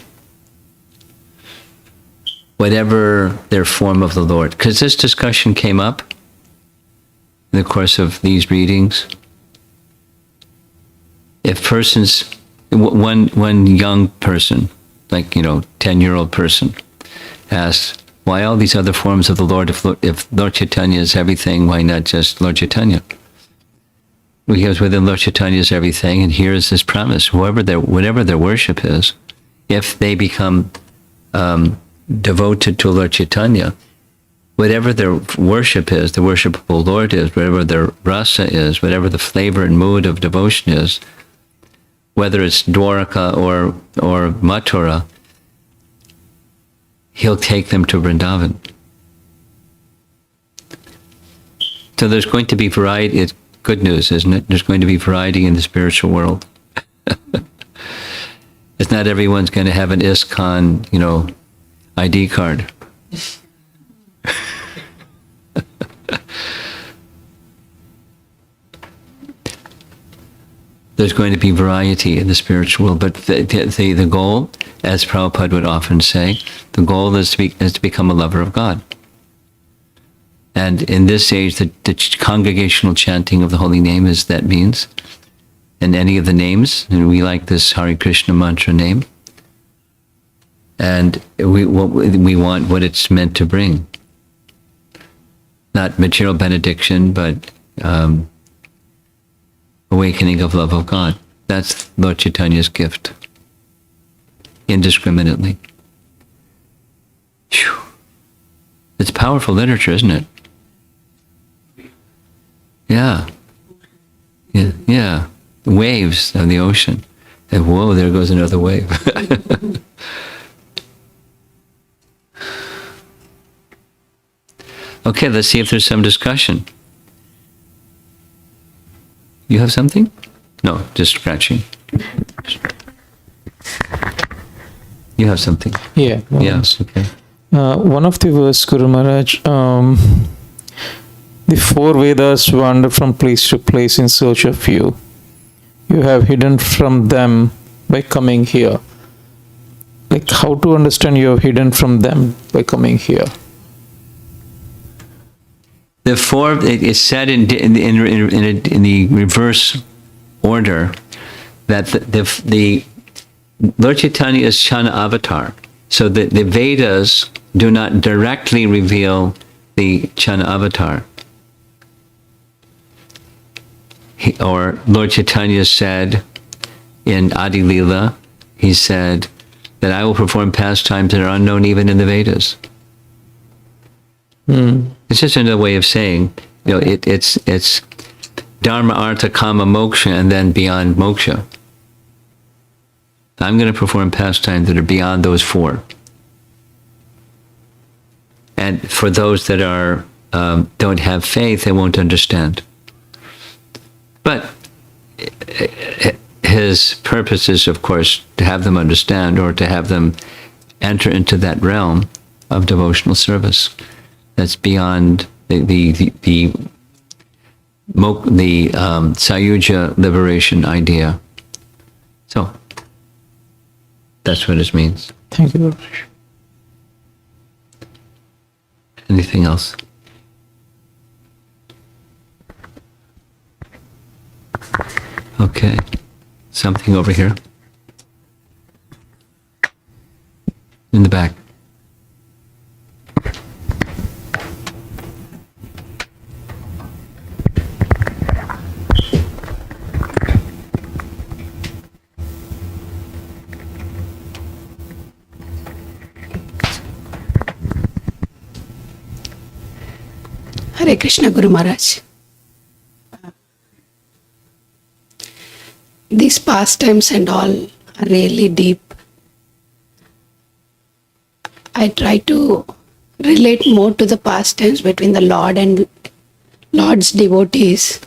Whatever their form of the Lord. Because this discussion came up in the course of these readings. If persons, one young person, like 10-year-old person, asks, why all these other forms of the Lord? If Lord Chaitanya is everything, why not just Lord Chaitanya? Because within Lord Chaitanya is everything, and here is this promise: whatever their worship is, if they become devoted to Lord Chaitanya, whatever their worship is, the worshipable Lord is, whatever their rasa is, whatever the flavor and mood of devotion is, whether it's Dwaraka or Mathura, he'll take them to Vrindavan. So there's going to be variety. It's good news, isn't it? There's going to be variety in the spiritual world. It's not everyone's going to have an ISKCON, ID card. There's going to be variety in the spiritual world, but the goal, as Prabhupada would often say, the goal is to become a lover of God. And in this age, the congregational chanting of the holy name is that means. And any of the names, and we like this Hare Krishna mantra name. And we want what it's meant to bring. Not material benediction, but awakening of love of God. That's Lord Chaitanya's gift. Indiscriminately. Whew. It's powerful literature, isn't it? Yeah. Waves of the ocean. And whoa, there goes another wave. Okay, let's see if there's some discussion. You have something? No, just scratching. You have something? Yeah. Yes, okay. One of the verse, Guru Maharaj, the four Vedas wander from place to place in search of you. You have hidden from them by coming here. Like, how to understand you have hidden from them by coming here? The four, it's said in the reverse order that the Lord Chaitanya is Chana avatar. So the Vedas do not directly reveal the Chana avatar. Or Lord Chaitanya said in Adi Lila, he said that I will perform pastimes that are unknown even in the Vedas. It's just another way of saying, it's Dharma, Artha, Kama, Moksha, and then beyond Moksha. I'm going to perform pastimes that are beyond those four. And for those that are don't have faith, they won't understand. But his purpose is, of course, to have them understand or to have them enter into that realm of devotional service that's beyond the Sayuja liberation idea. So, That's what it means. Thank you very much. Anything else? Okay. Something over here. In the back. Hare Krishna, Guru Maharaj. These pastimes and all are really deep. I try to relate more to the pastimes between the Lord and Lord's devotees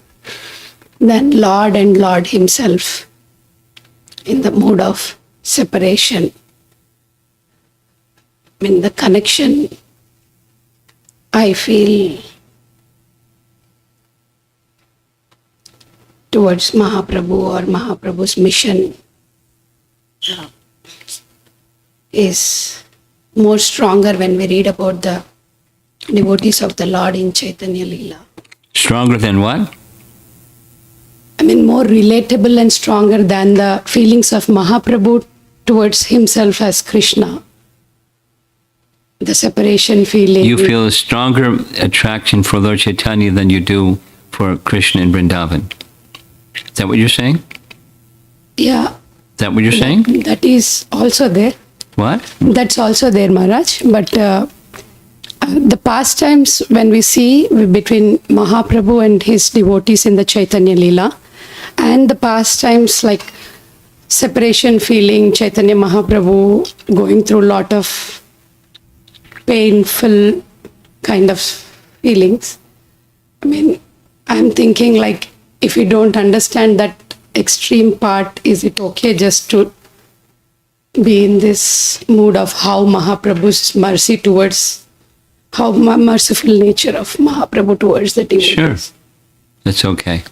than Lord and Lord himself in the mood of separation. I mean, the connection I feel towards Mahaprabhu or Mahaprabhu's mission is more stronger when we read about the devotees of the Lord in Chaitanya Leela. Stronger than what? I mean, more relatable and stronger than the feelings of Mahaprabhu towards himself as Krishna. The separation feeling. You feel a stronger attraction for Lord Chaitanya than you do for Krishna in Vrindavan. Is that what you're saying? Yeah. Is that what you're saying? That is also there. What? That's also there, Maharaj. But the pastimes when we see between Mahaprabhu and his devotees in the Chaitanya Leela, and the pastimes like separation feeling, Chaitanya Mahaprabhu going through a lot of painful kind of feelings. I mean, I'm thinking like, if you don't understand that extreme part, is it okay just to be in this mood of how Mahaprabhu's mercy towards, how merciful nature of Mahaprabhu towards the devotees? Sure. That's okay.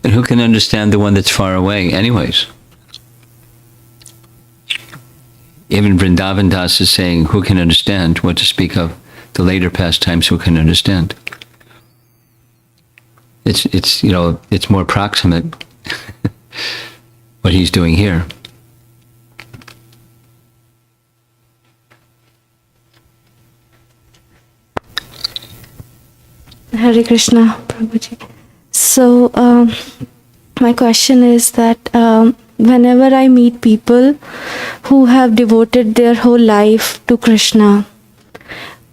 And who can understand the one that's far away anyways? Even Vrindavan Das is saying, who can understand? What to speak of the later pastimes, who can understand? It's more proximate what he's doing here. Hare Krishna, Prabhuji. So, my question is that whenever I meet people who have devoted their whole life to Krishna,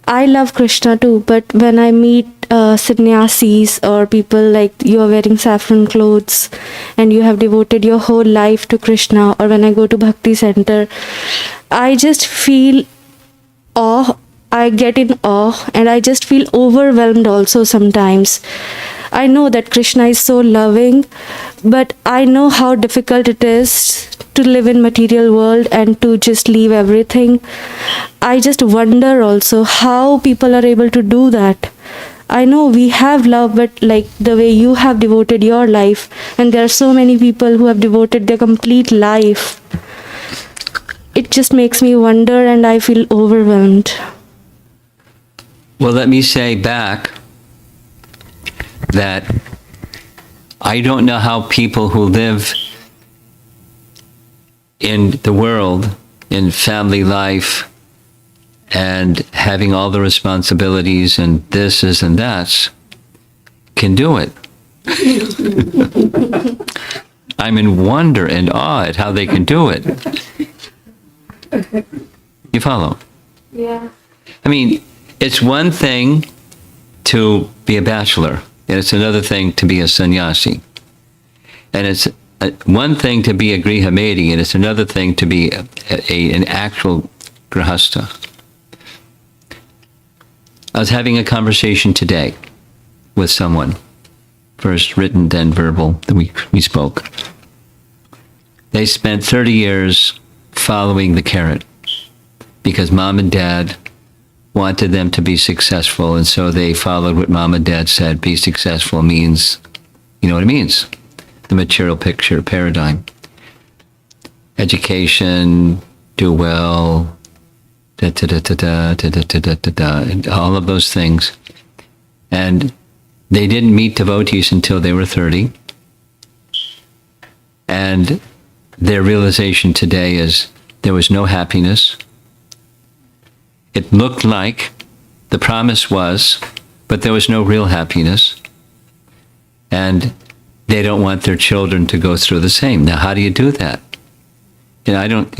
I love Krishna too, but when I meet sannyasis or people like you are wearing saffron clothes and you have devoted your whole life to Krishna, or when I go to Bhakti Center, I just feel awe. I get in awe and I just feel overwhelmed also sometimes. I know that Krishna is so loving, but I know how difficult it is to live in material world and to just leave everything. I just wonder also how people are able to do that. I know we have love, but like the way you have devoted your life, and there are so many people who have devoted their complete life, it just makes me wonder and I feel overwhelmed. Well, let me say back that I don't know how people who live in the world, in family life, and having all the responsibilities and this and that, can do it. I'm in wonder and awe at how they can do it. You follow? Yeah. I mean, it's one thing to be a bachelor, and it's another thing to be a sannyasi. And it's one thing to be a grihamedi, and it's another thing to be an actual grihastha. I was having a conversation today with someone, first written, then verbal, we spoke. They spent 30 years following the carrot because mom and dad wanted them to be successful, and so they followed what mom and dad said. Be successful means, you know what it means, the material picture paradigm. Education, do well, and all of those things. And they didn't meet devotees until they were 30. And their realization today is there was no happiness. It looked like the promise was, but there was no real happiness. And they don't want their children to go through the same. Now, how do you do that? And I don't,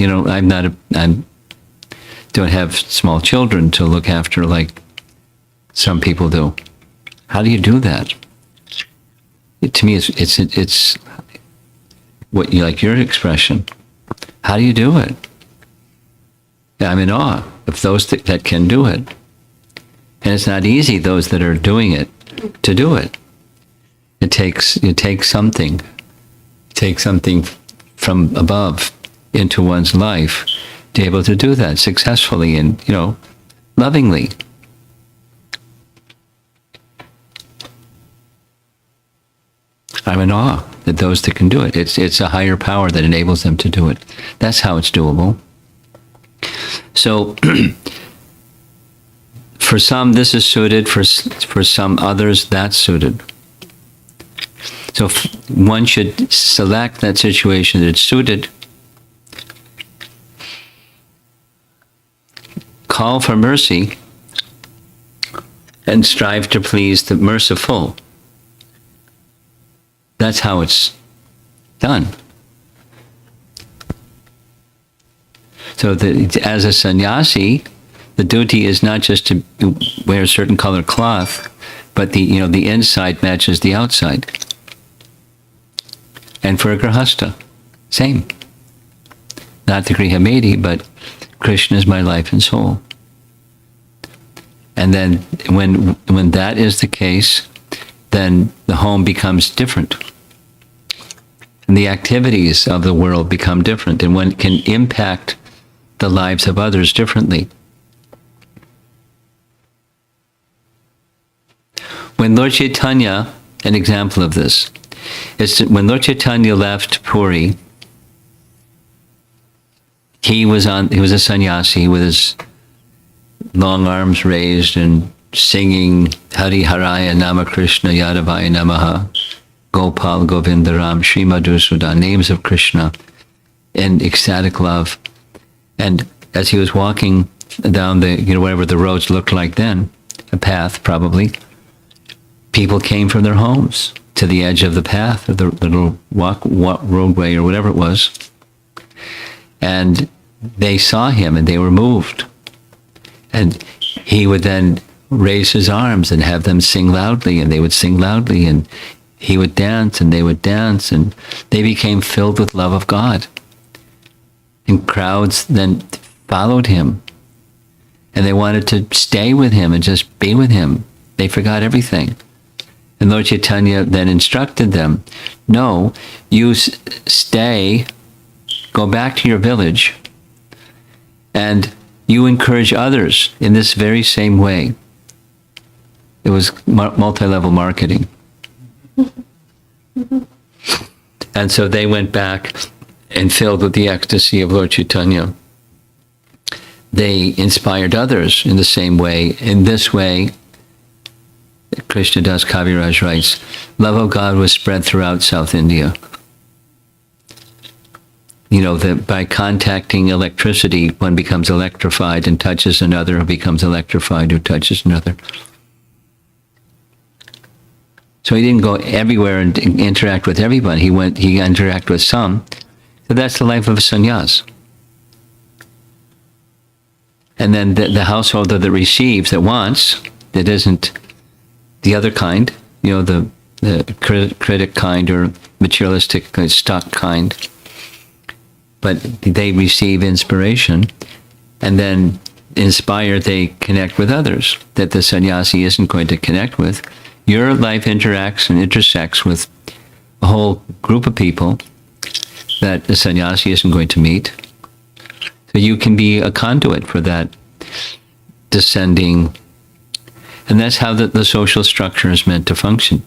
don't have small children to look after like some people do. How do you do that? To me, it's what you like your expression. How do you do it? I'm in awe of those that can do it. And it's not easy, those that are doing it, to do it. It takes something. It takes something from above into one's life to be able to do that successfully and, lovingly. I'm in awe that those that can do it. It's a higher power that enables them to do it. That's how it's doable. So, for some, this is suited. For some others, that's suited. So, one should select that situation that's suited. Call for mercy and strive to please the merciful. That's how it's done. So as a sannyasi, the duty is not just to wear a certain color cloth, but the inside matches the outside. And for a grihastha, same. Not the grihamedi, but Krishna is my life and soul. And then when that is the case, then the home becomes different. And the activities of the world become different, and one can impact the lives of others differently. When Lord Chaitanya, an example of this, is when Lord Chaitanya left Puri, he was a sannyasi with his long arms raised and singing Hari Haraya Nama Krishna Yadavaya Namaha, Gopal Govindaram Sri Madhusudan, names of Krishna in ecstatic love. And as he was walking down the, whatever the roads looked like then, a path probably, people came from their homes to the edge of the path, or the little roadway or whatever it was. And they saw him and they were moved. And he would then raise his arms and have them sing loudly, and they would sing loudly, and he would dance and they would dance, and they became filled with love of God. And crowds then followed him, and they wanted to stay with him and just be with him. They forgot everything. And Lord Chaitanya then instructed them, no, you stay, go back to your village, and you encourage others in this very same way. It was multi-level marketing. And so they went back and filled with the ecstasy of Lord Chaitanya. They inspired others in the same way. In this way, Krishna Das Kaviraj writes, love of God was spread throughout South India. That by contacting electricity, one becomes electrified and touches another, who becomes electrified, who touches another. So he didn't go everywhere and interact with everyone. He interacted with some. So that's the life of a sannyas. And then the householder that receives, that wants, that isn't the other kind, the critic kind or materialistic stock kind, but they receive inspiration, and then inspired, they connect with others that the sannyasi isn't going to connect with. Your life interacts and intersects with a whole group of people that the sannyasi isn't going to meet. So you can be a conduit for that descending. And that's how the social structure is meant to function.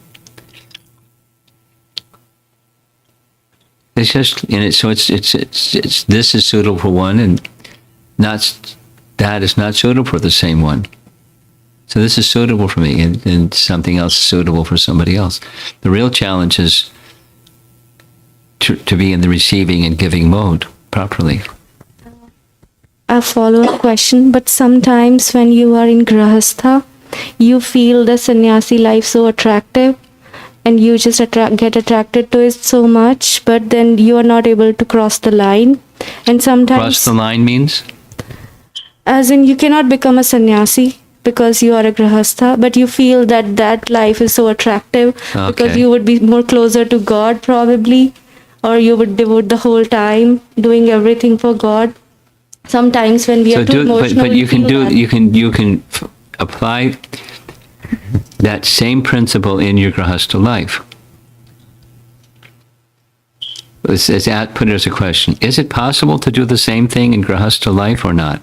It's just in it. So it's this is suitable for one, and that is not suitable for the same one. So this is suitable for me, and something else is suitable for somebody else. The real challenge is to be in the receiving and giving mode properly. A follow-up question, but sometimes when you are in Grahastha, you feel the sannyasi life so attractive, and you just get attracted to it so much, but then you are not able to cross the line. And sometimes... Cross the line means? As in, you cannot become a sannyasi because you are a grahastha, but you feel that life is so attractive because you would be more closer to God probably, or you would devote the whole time doing everything for God. Sometimes when we are too emotional, but you can apply that same principle in your grahastha life. Put it as a question. Is it possible to do the same thing in grahastha life or not?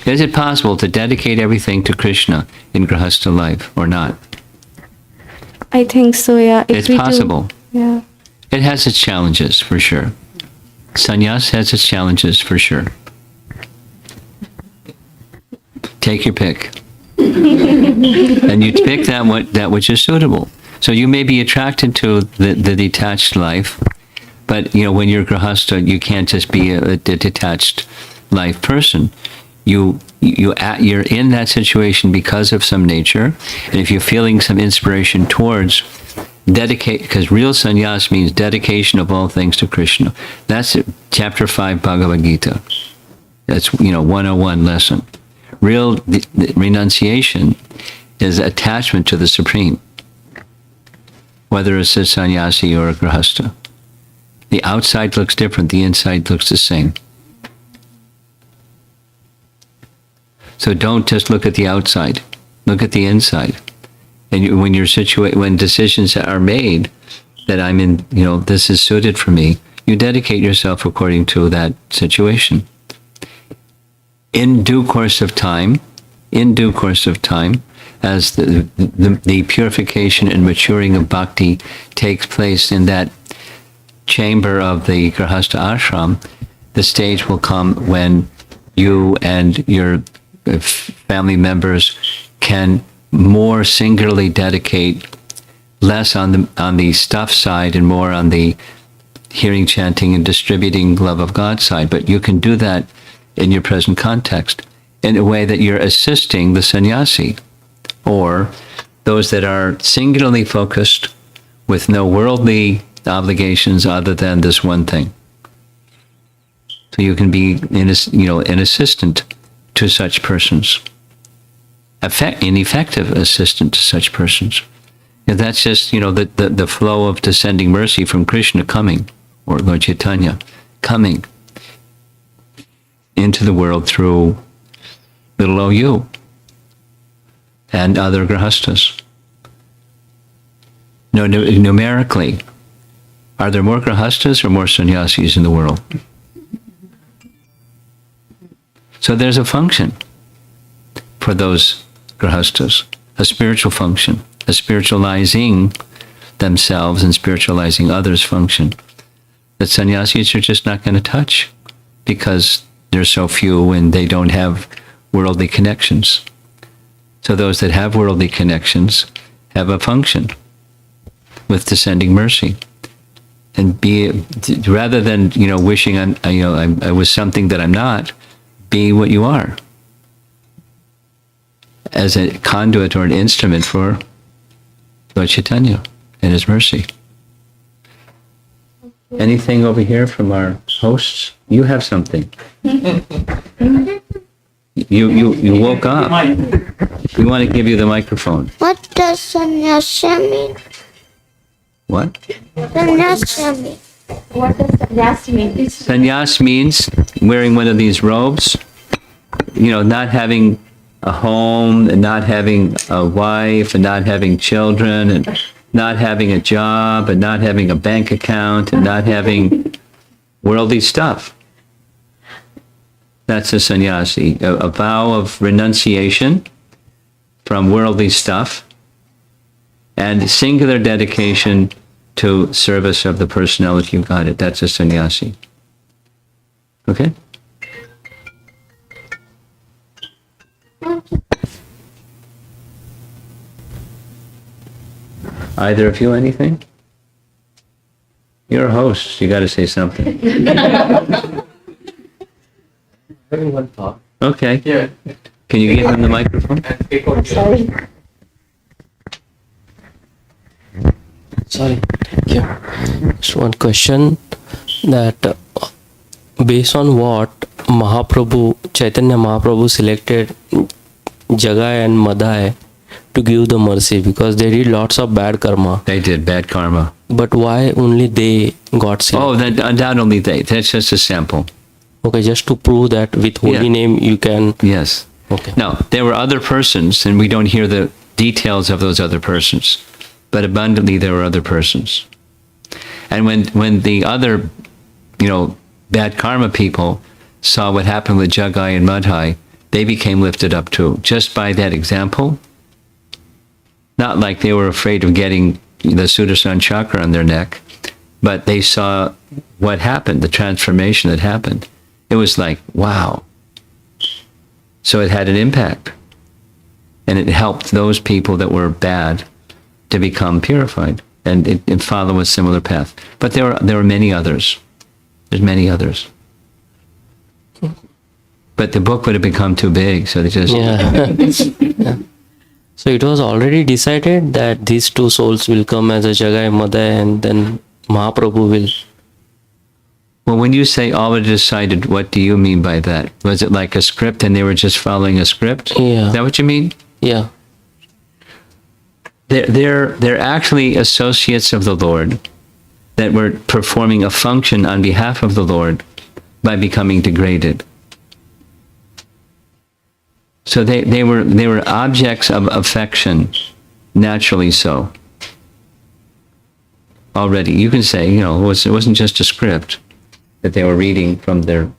Is it possible to dedicate everything to Krishna in grahastha life or not? I think so, yeah. It's possible. Yeah. It has its challenges, for sure. Sannyas has its challenges, for sure. Take your pick. And you pick that which is suitable. So you may be attracted to the detached life, but when you're grahastha, you can't just be a detached life person. You're in that situation because of some nature, and if you're feeling some inspiration towards dedicate, because real sannyas means dedication of all things to Krishna. That's it, chapter 5 Bhagavad Gita. That's 101 lesson. Real renunciation is attachment to the Supreme, whether it's a sannyasi or a grahastha. The outside looks different, the inside looks the same. So don't just look at the outside, look at the inside. And when decisions are made that I'm in, this is suited for me, you dedicate yourself according to that situation. In due course of time, as the purification and maturing of bhakti takes place in that chamber of the grahastha ashram, the stage will come when you and your family members can more singularly dedicate, less on the stuff side and more on the hearing, chanting, and distributing love of God side. But you can do that in your present context in a way that you're assisting the sannyasi or those that are singularly focused with no worldly obligations other than this one thing. So you can be an assistant to such persons, an effective assistant to such persons. And that's just the flow of descending mercy from Krishna coming, or Lord Chaitanya coming into the world through little O.U. and other grahasthas. Numerically, are there more grahasthas or more sannyasis in the world? So there's a function for those grahasthas, a spiritual function, a spiritualizing themselves and spiritualizing others function that sannyasis are just not going to touch because they're so few and they don't have worldly connections. So those that have worldly connections have a function with descending mercy. And rather than wishing I was something that I'm not, be what you are as a conduit or an instrument for Lord Chaitanya and his mercy. Anything over here from our hosts? You have something. You woke up. We want to give you the microphone. What does sannyasa mean? What? Sannyasa mean. What does sannyas mean? Sannyas means wearing one of these robes, not having a home, and not having a wife, and not having children, and not having a job, and not having a bank account, and not having worldly stuff. That's a sannyasi, a vow of renunciation from worldly stuff and singular dedication to service of the personality of Godhead. That's a sannyasi. Okay? Either of you anything? You're a host. You got to say something. Everyone talk. Okay. Yeah. Can you give him the microphone? Sorry. Sorry. Yeah. Just one question that based on what Chaitanya Mahaprabhu selected Gaya and Madhya to give the mercy, because they did lots of bad karma. They did bad karma. But why only they got selected? Oh, then not only they. That's just a sample. Okay, just to prove that with holy Yeah. name you can. Yes. Okay. Now, there were other persons, and we don't hear the details of those other persons, but abundantly there were other persons. And when the other, bad karma people saw what happened with Jagai and Madhya, they became lifted up too, just by that example. Not like they were afraid of getting the Sudarshan chakra on their neck, but they saw what happened, the transformation that happened. It was like, wow. So it had an impact. And it helped those people that were bad to become purified and follow a similar path. But there were many others. There's many others. But the book would have become too big, so they just... Yeah. Yeah. So it was already decided that these two souls will come as a Jagai Madhya, and then Mahaprabhu will. Well, when you say already decided, what do you mean by that? Was it like a script and they were just following a script? Yeah. Is that what you mean? Yeah. They're actually associates of the Lord that were performing a function on behalf of the Lord by becoming degraded. So they were objects of affection, naturally so. Already, you can say, it wasn't just a script that they were reading from the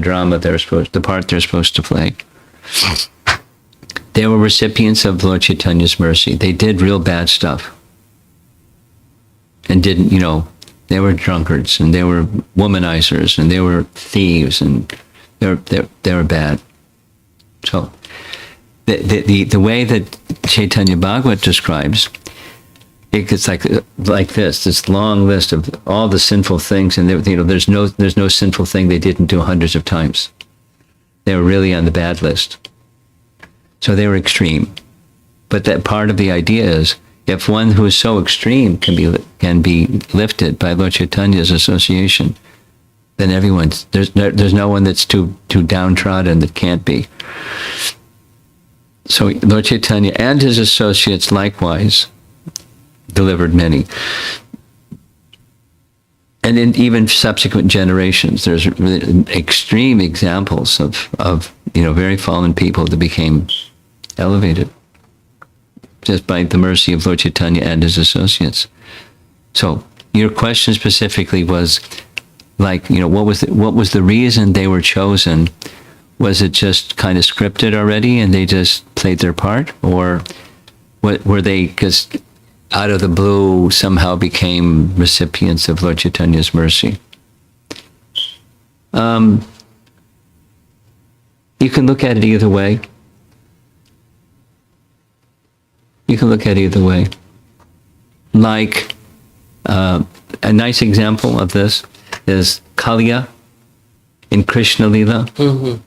drama the part they're supposed to play. They were recipients of Lord Chaitanya's mercy. They did real bad stuff. And didn't, they were drunkards, and they were womanizers, and they were thieves, and they were bad. So the way that Chaitanya Bhagavata describes, it's like this long list of all the sinful things, and there's no sinful thing they didn't do hundreds of times. They were really on the bad list. So they were extreme. But that part of the idea is, if one who is so extreme can be lifted by Lord Chaitanya's association, then there's no one that's too downtrodden that can't be. So Lord Chaitanya and his associates likewise delivered many. And in even subsequent generations, there's extreme examples of very fallen people that became elevated just by the mercy of Lord Chaitanya and his associates. So your question specifically was like, what was the reason they were chosen? Was it just kind of scripted already and they just played their part? Or what were they just out of the blue somehow became recipients of Lord Chaitanya's mercy? You can look at it either way. Like, a nice example of this is Acarya in Krishna Lila. Mm-hmm.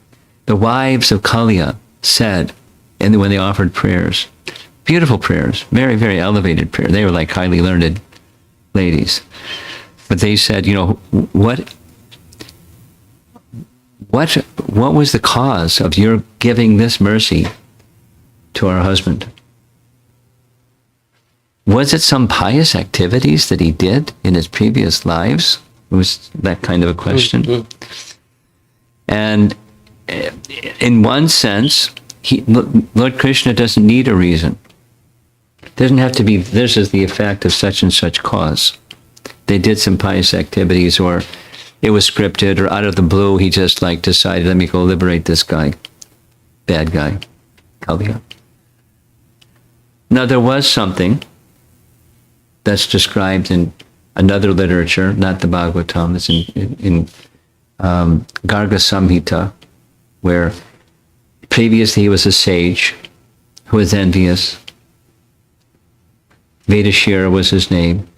The wives of Acarya said, and when they offered prayers, beautiful prayers, very, very elevated prayer. They were like highly learned ladies. But they said, what was the cause of your giving this mercy to our husband? Was it some pious activities that he did in his previous lives? It was that kind of a question. Mm-hmm. And in one sense, Lord Krishna doesn't need a reason. It doesn't have to be, this is the effect of such and such cause. They did some pious activities, or it was scripted, or out of the blue, he just like decided, let me go liberate this guy, bad guy, Kalya. Now, there was something that's described in another literature, not the Bhagavatam, it's in Garga Samhita, where previously he was a sage who was envious. Vedashira was his name.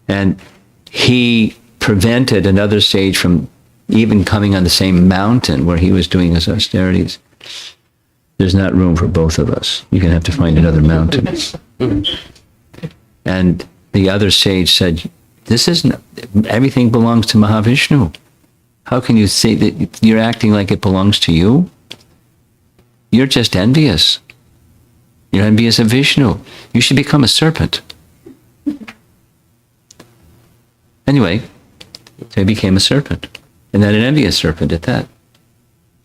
And he prevented another sage from even coming on the same mountain where he was doing his austerities. There's not room for both of us. You're going to have to find another mountain. And the other sage said, this isn't, everything belongs to Mahavishnu. How can you say that you're acting like it belongs to you? You're just envious. You're envious of Vishnu. You should become a serpent. Anyway, so he became a serpent. And then an envious serpent at that.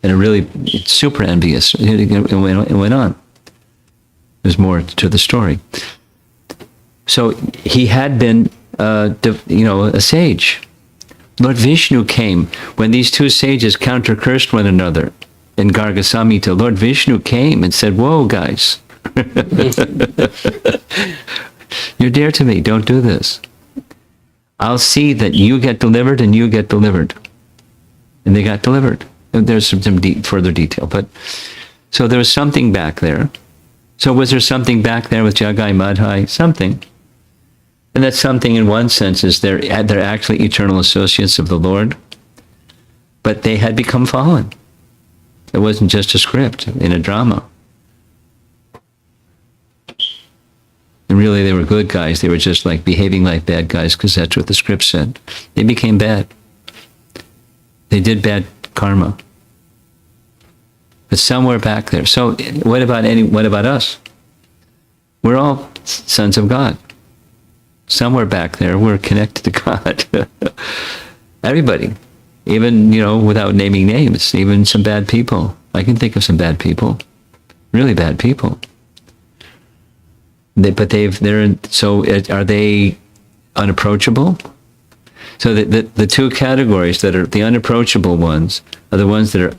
And a really super envious. It went on. There's more to the story. So he had been, a sage. Lord Vishnu came when these two sages counter-cursed one another in Garga Samhita. Lord Vishnu came and said, whoa, guys. You're dear to me. Don't do this. I'll see that you get delivered and you get delivered. And they got delivered. There's some further detail. But so there was something back there. So was there something back there with Jagai Madhya? Something. And that something in one sense is they're actually eternal associates of the Lord. But they had become fallen. It wasn't just a script in a drama. And really they were good guys. They were just like behaving like bad guys because that's what the script said. They became bad. They did bad karma. But somewhere back there. So what about us? We're all sons of God. Somewhere back there, we're connected to God. Everybody. Even, without naming names, even some bad people. I can think of some bad people. Really bad people. So are they unapproachable? So the two categories that are the unapproachable ones are the ones that are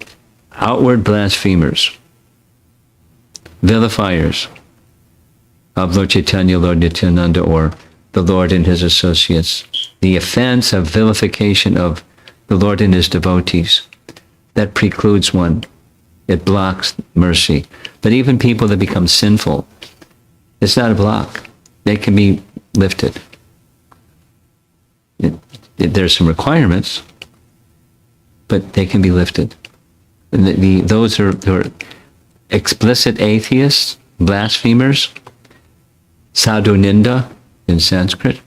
outward blasphemers, vilifiers of Lord Chaitanya, Lord Nityananda, or the Lord and his associates. The offense of vilification of the Lord and his devotees, that precludes one. It blocks mercy. But even people that become sinful, it's not a block. They can be lifted. There's some requirements, but they can be lifted. And those who are explicit atheists, blasphemers, sadhu ninda in Sanskrit,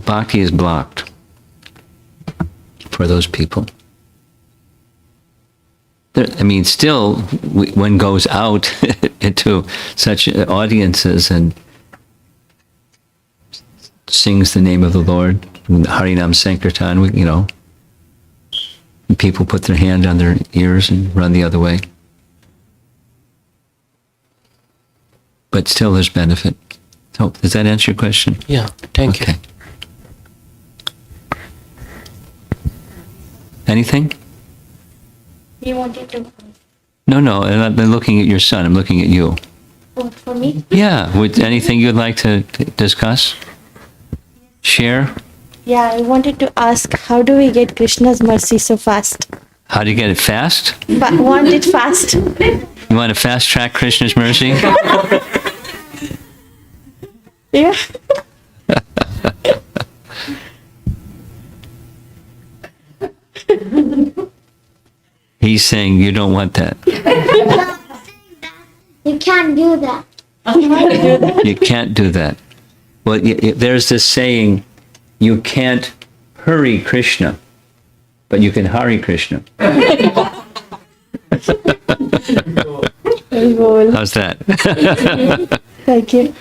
bhakti is blocked for those people. Still, one goes out into such audiences and sings the name of the Lord, Harinam Sankirtana, and people put their hand on their ears and run the other way. But still there's benefit. So, does that answer your question? Yeah, thank you. Anything? You wanted to. No, I'm not looking at your son. I'm looking at you. Vote for me? Yeah. Anything you'd like to discuss? Share? Yeah, I wanted to ask, how do we get Krishna's mercy so fast? How do you get it fast? But want it fast. You want to fast track Krishna's mercy? Yeah. He's saying you don't want that. You can't do that. You can't do that. Well, there's this saying, you can't hurry Krishna, but you can Hari Krishna. How's that? Thank you.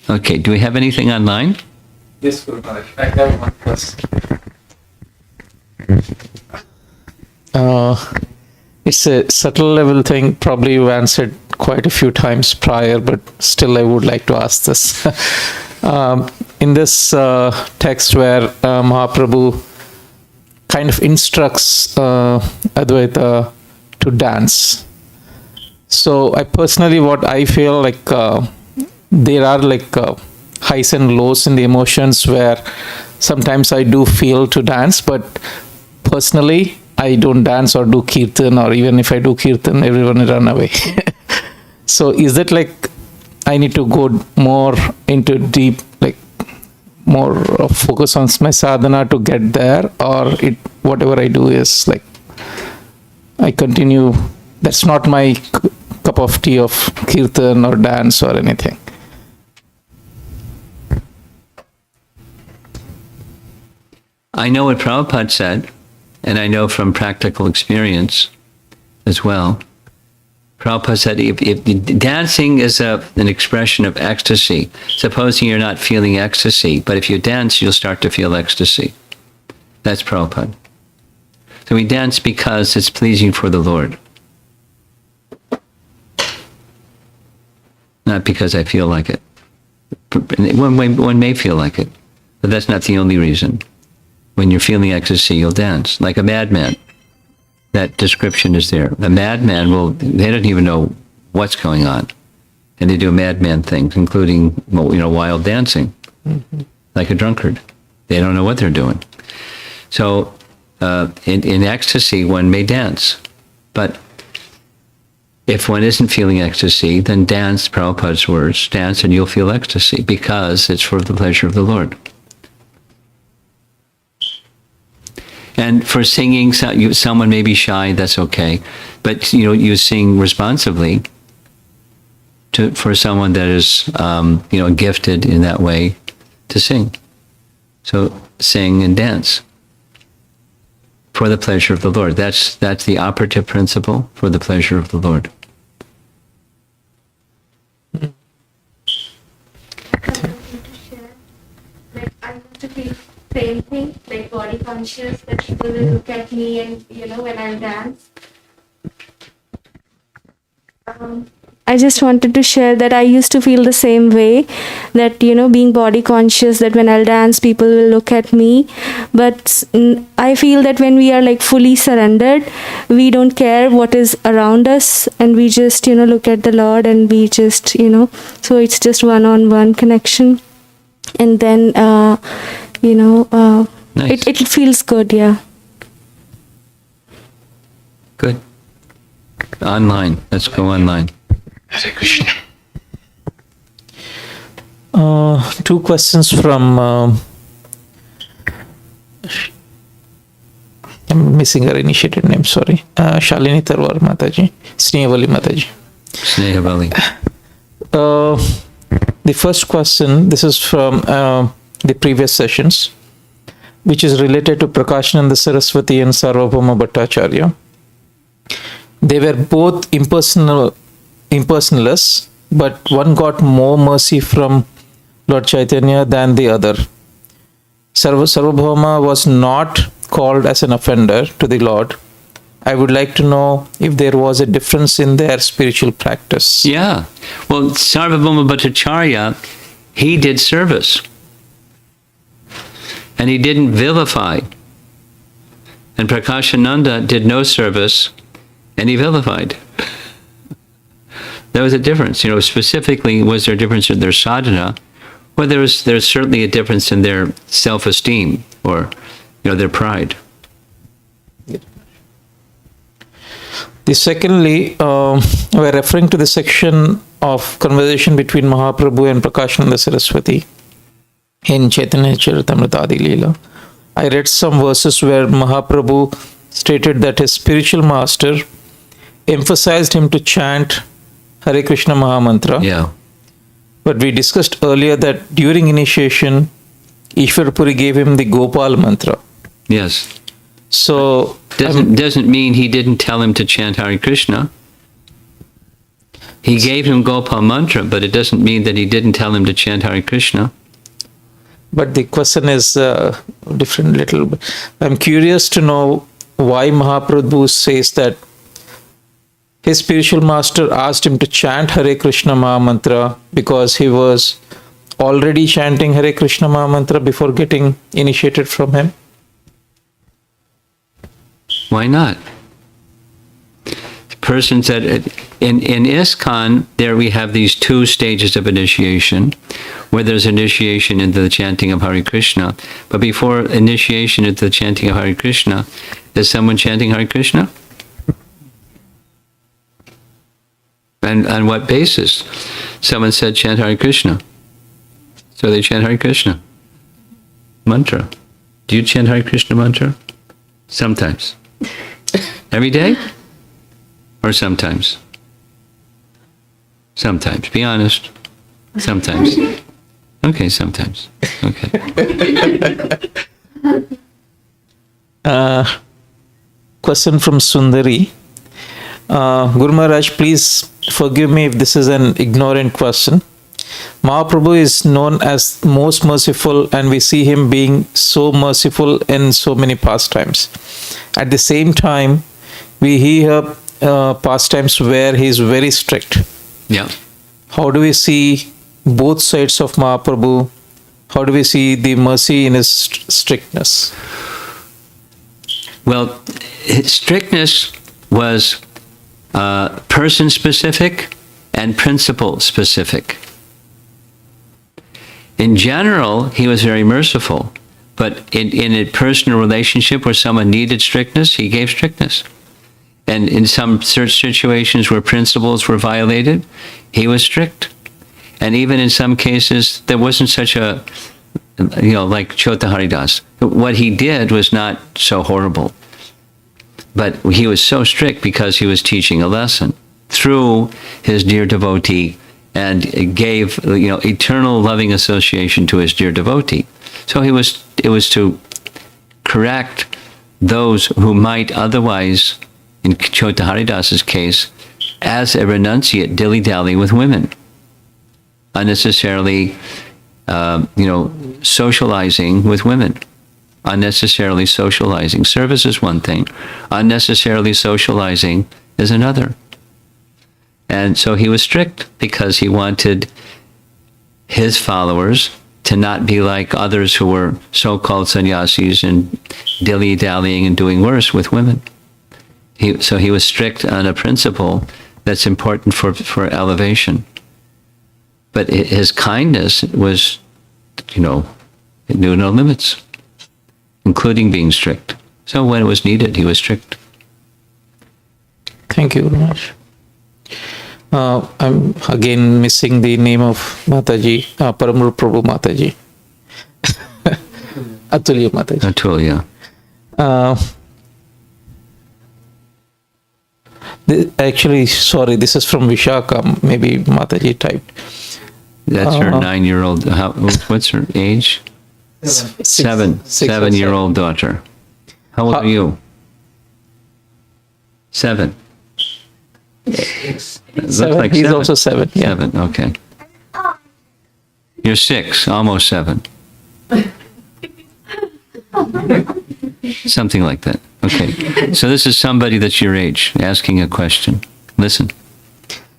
Okay, do we have anything online? Yes, Guru Maharaj. I have one question. It's a subtle level thing. Probably you answered quite a few times prior, but still I would like to ask this. In this text where Mahaprabhu kind of instructs Advaita to dance. So I personally, what I feel like there are like highs and lows in the emotions where sometimes I do feel to dance, but personally I don't dance or do kirtan, or even if I do kirtan, everyone will run away. So is that like I need to go more into deep, like more focus on my sadhana to get there, or it whatever I do is like I continue, that's not my cup of tea of kirtan or dance or anything? I know what Prabhupada said, and I know from practical experience as well. Prabhupada said if dancing is an expression of ecstasy, supposing you're not feeling ecstasy, but if you dance, you'll start to feel ecstasy. That's Prabhupada. So we dance because it's pleasing for the Lord. Not because I feel like it. One may feel like it, but that's not the only reason. When you're feeling ecstasy, you'll dance like a madman. That description is there. A madman they don't even know what's going on. And they do madman things, including, wild dancing, like a drunkard. They don't know what they're doing. So in ecstasy, one may dance. But if one isn't feeling ecstasy, then dance, Prabhupada's words, dance and you'll feel ecstasy because it's for the pleasure of the Lord. And for singing, someone may be shy, that's okay. But, you sing responsibly for someone that is, gifted in that way to sing. So sing and dance for the pleasure of the Lord. That's the operative principle, for the pleasure of the Lord. Like I used to feel same thing, like body conscious, that people will look at me and when I dance. I just wanted to share that I used to feel the same way, that being body conscious, that when I'll dance people will look at me, but I feel that when we are like fully surrendered, we don't care what is around us, and we just look at the Lord, and we just so it's just one-on-one connection, and then Nice. it feels good. Yeah. Good. Online. Let's go online. Hare Krishna. Two questions from I'm missing her initiated name, sorry. Shalini Tarwar Mataji, Snehavali Mataji. Snehavali. The first question, this is from the previous sessions, which is related to Prakashananda Saraswati and Sarvabhauma Bhattacharya. They were both impersonalists, but one got more mercy from Lord Chaitanya than the other. Sarvabhauma was not called as an offender to the Lord. I would like to know if there was a difference in their spiritual practice. Yeah. Well, Sarvabhauma Bhattacharya, he did service. And he didn't vilify. And Prakashananda did no service, and he vilified. There was a difference. Specifically, was there a difference in their sadhana? Well, there's certainly a difference in their self-esteem, or their pride. Secondly, we're referring to the section of conversation between Mahaprabhu and Prakashananda Saraswati in Chaitanya Charitamrita Adi Leela. I read some verses where Mahaprabhu stated that his spiritual master emphasized him to chant Hare Krishna Mahamantra. Yeah. But we discussed earlier that during initiation, Ishwar Puri gave him the Gopal mantra. Yes. So doesn't mean he didn't tell him to chant Hare Krishna. He gave him Gopal mantra, but it doesn't mean that he didn't tell him to chant Hare Krishna. But the question is different little bit. I'm curious to know why Mahaprabhu says that his spiritual master asked him to chant Hare Krishna Maha Mantra because he was already chanting Hare Krishna Maha Mantra before getting initiated from him? Why not? The person said, in ISKCON, there we have these two stages of initiation, where there's initiation into the chanting of Hare Krishna. But before initiation into the chanting of Hare Krishna, is someone chanting Hare Krishna? And on what basis? Someone said chant Hare Krishna. So they chant Hare Krishna mantra. Do you chant Hare Krishna mantra? Sometimes. Every day? Or sometimes? Sometimes. Be honest. Sometimes. Okay, sometimes. Okay. Question from Sundari. Guru Maharaj, please forgive me if this is an ignorant question. Mahaprabhu is known as most merciful, and we see him being so merciful in so many pastimes. At the same time, we hear pastimes where he is very strict. Yeah. How do we see both sides of Mahaprabhu? How do we see the mercy in his strictness? Well, his strictness was person specific and principle specific. In general, he was very merciful, but in a personal relationship where someone needed strictness, he gave strictness. And in some situations where principles were violated, he was strict. And even in some cases, there wasn't such a, like Chota Haridas. What he did was not so horrible. But he was so strict because he was teaching a lesson through his dear devotee, and gave eternal loving association to his dear devotee. So it was to correct those who might otherwise, in Chota Haridas's case, as a renunciate, dilly-dally with women, unnecessarily socializing with women. Unnecessarily socializing. Service is one thing. Unnecessarily socializing is another. And so he was strict because he wanted his followers to not be like others who were so-called sannyasis and dilly-dallying and doing worse with women. So he was strict on a principle that's important for elevation. But his kindness was, it knew no limits, including being strict. So when it was needed, he was strict. Thank you very much. I'm again missing the name of Mataji, Paramur Prabhu Mataji. Atulya Mataji. Atulya. Actually, sorry, this is from Vishaka. Maybe Mataji typed. That's her 9-year-old. What's her age? 7-year-old daughter. How old are you? 7. Looks like He's 7. also 7. Yeah. 7, okay. You're 6, almost 7. Something like that. Okay. So this is somebody that's your age asking a question. Listen.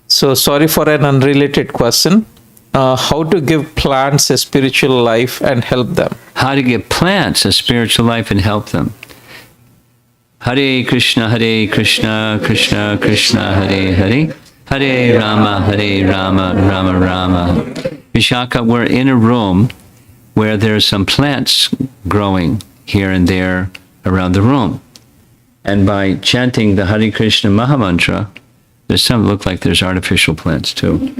So sorry for an unrelated question. How to give plants a spiritual life and help them? How to give plants a spiritual life and help them. Hare Krishna, Krishna Krishna, Hare Hare. Hare Rama, Rama Rama. Vishaka, we're in a room where there's some plants growing here and there around the room. And by chanting the Hare Krishna Mahamantra, there's some look like there's artificial plants too.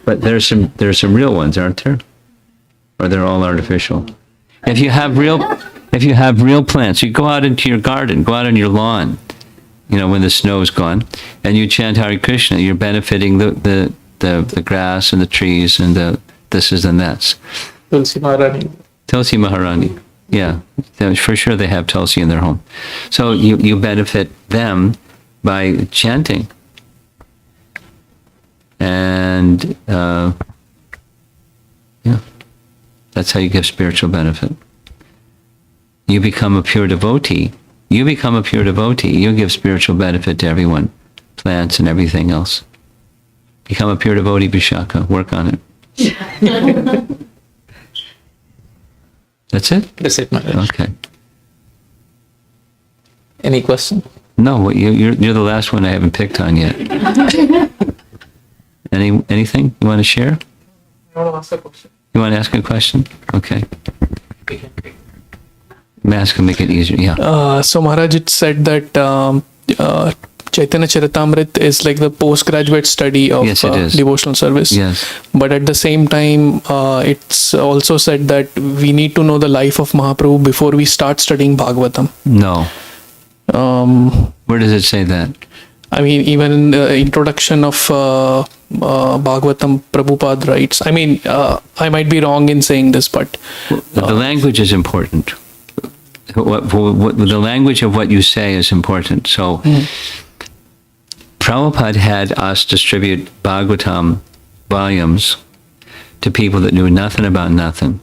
But there's some real ones, aren't there? Or they're all artificial. If you have real plants, you go out into your garden, go out on your lawn, when the snow's gone, and you chant Hare Krishna, you're benefiting the grass and the trees and the thises and that's. Tulsi Maharani. Tulsi Maharani. Yeah, for sure they have Tulsi in their home. So you benefit them by chanting. And that's how you give spiritual benefit. You become a pure devotee. you become a pure devotee. You give spiritual benefit to everyone, plants and everything else. Become a pure devotee, Vishaka. Work on it. That's it? That's it, Maharaj. Okay. Any question? No, you're the last one I haven't picked on yet. Anything you want to share? I want to ask a question. You want to ask a question? Okay. Mask can make it easier. Yeah. So Maharaj, it said that Chaitanya Charitamrita is like the postgraduate study of Yes, it is. devotional service. Yes. But at the same time, it's also said that we need to know the life of Mahaprabhu before we start studying Bhagavatam. No. Um, Where does it say that? I mean, even in the introduction of Bhagavatam, Prabhupada writes. I mean, I might be wrong in saying this, but The language is important. The language of what you say is important. So, Prabhupada had us distribute Bhagavatam volumes to people that knew nothing about nothing.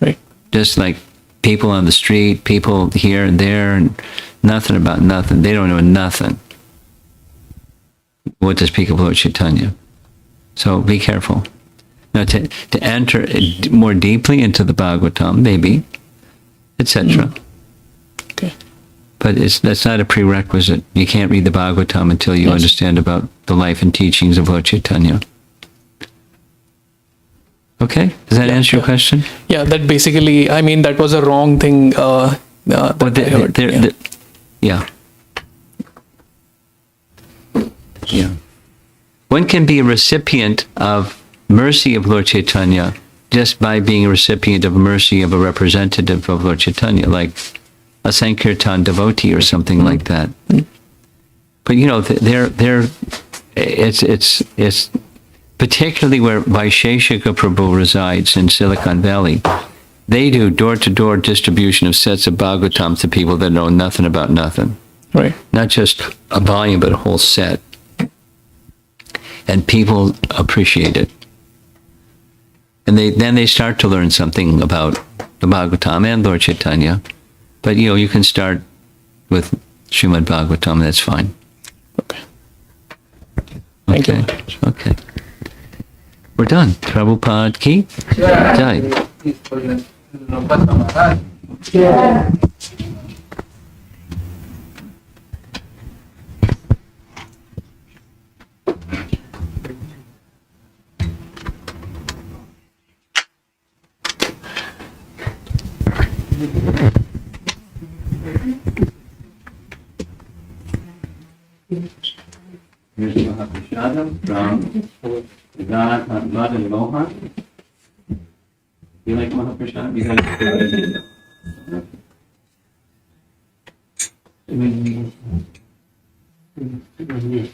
right. Just like people on the street, people here and there, and nothing about nothing. They don't know nothing. What to speak of Lord Chaitanya. So be careful. Now to enter more deeply into the Bhagavatam, maybe, etc. Okay. But that's not a prerequisite. You can't read the Bhagavatam until you understand about the life and teachings of Lord Chaitanya. Okay? Does that answer your question? Yeah, that basically, I mean, that was a wrong thing. That I heard. Yeah. Yeah. One can be a recipient of mercy of Lord Chaitanya just by being a recipient of mercy of a representative of Lord Chaitanya, like a Sankirtana devotee or something like that. But you know, it's particularly where Vaisheshika Prabhu resides in Silicon Valley. They do door-to-door distribution of sets of Bhagavatam to people that know nothing about nothing. Right. Not just a volume, but a whole set. And people appreciate it. And then they start to learn something about the Bhagavatam and Lord Chaitanya. But you know, you can start with Srimad Bhagavatam, that's fine. Okay. Thank you. Okay. We're done. Prabhupada ki jai. Here's Mahaprashadam from Mad and Mohan. You like Mahaprashadam? You guys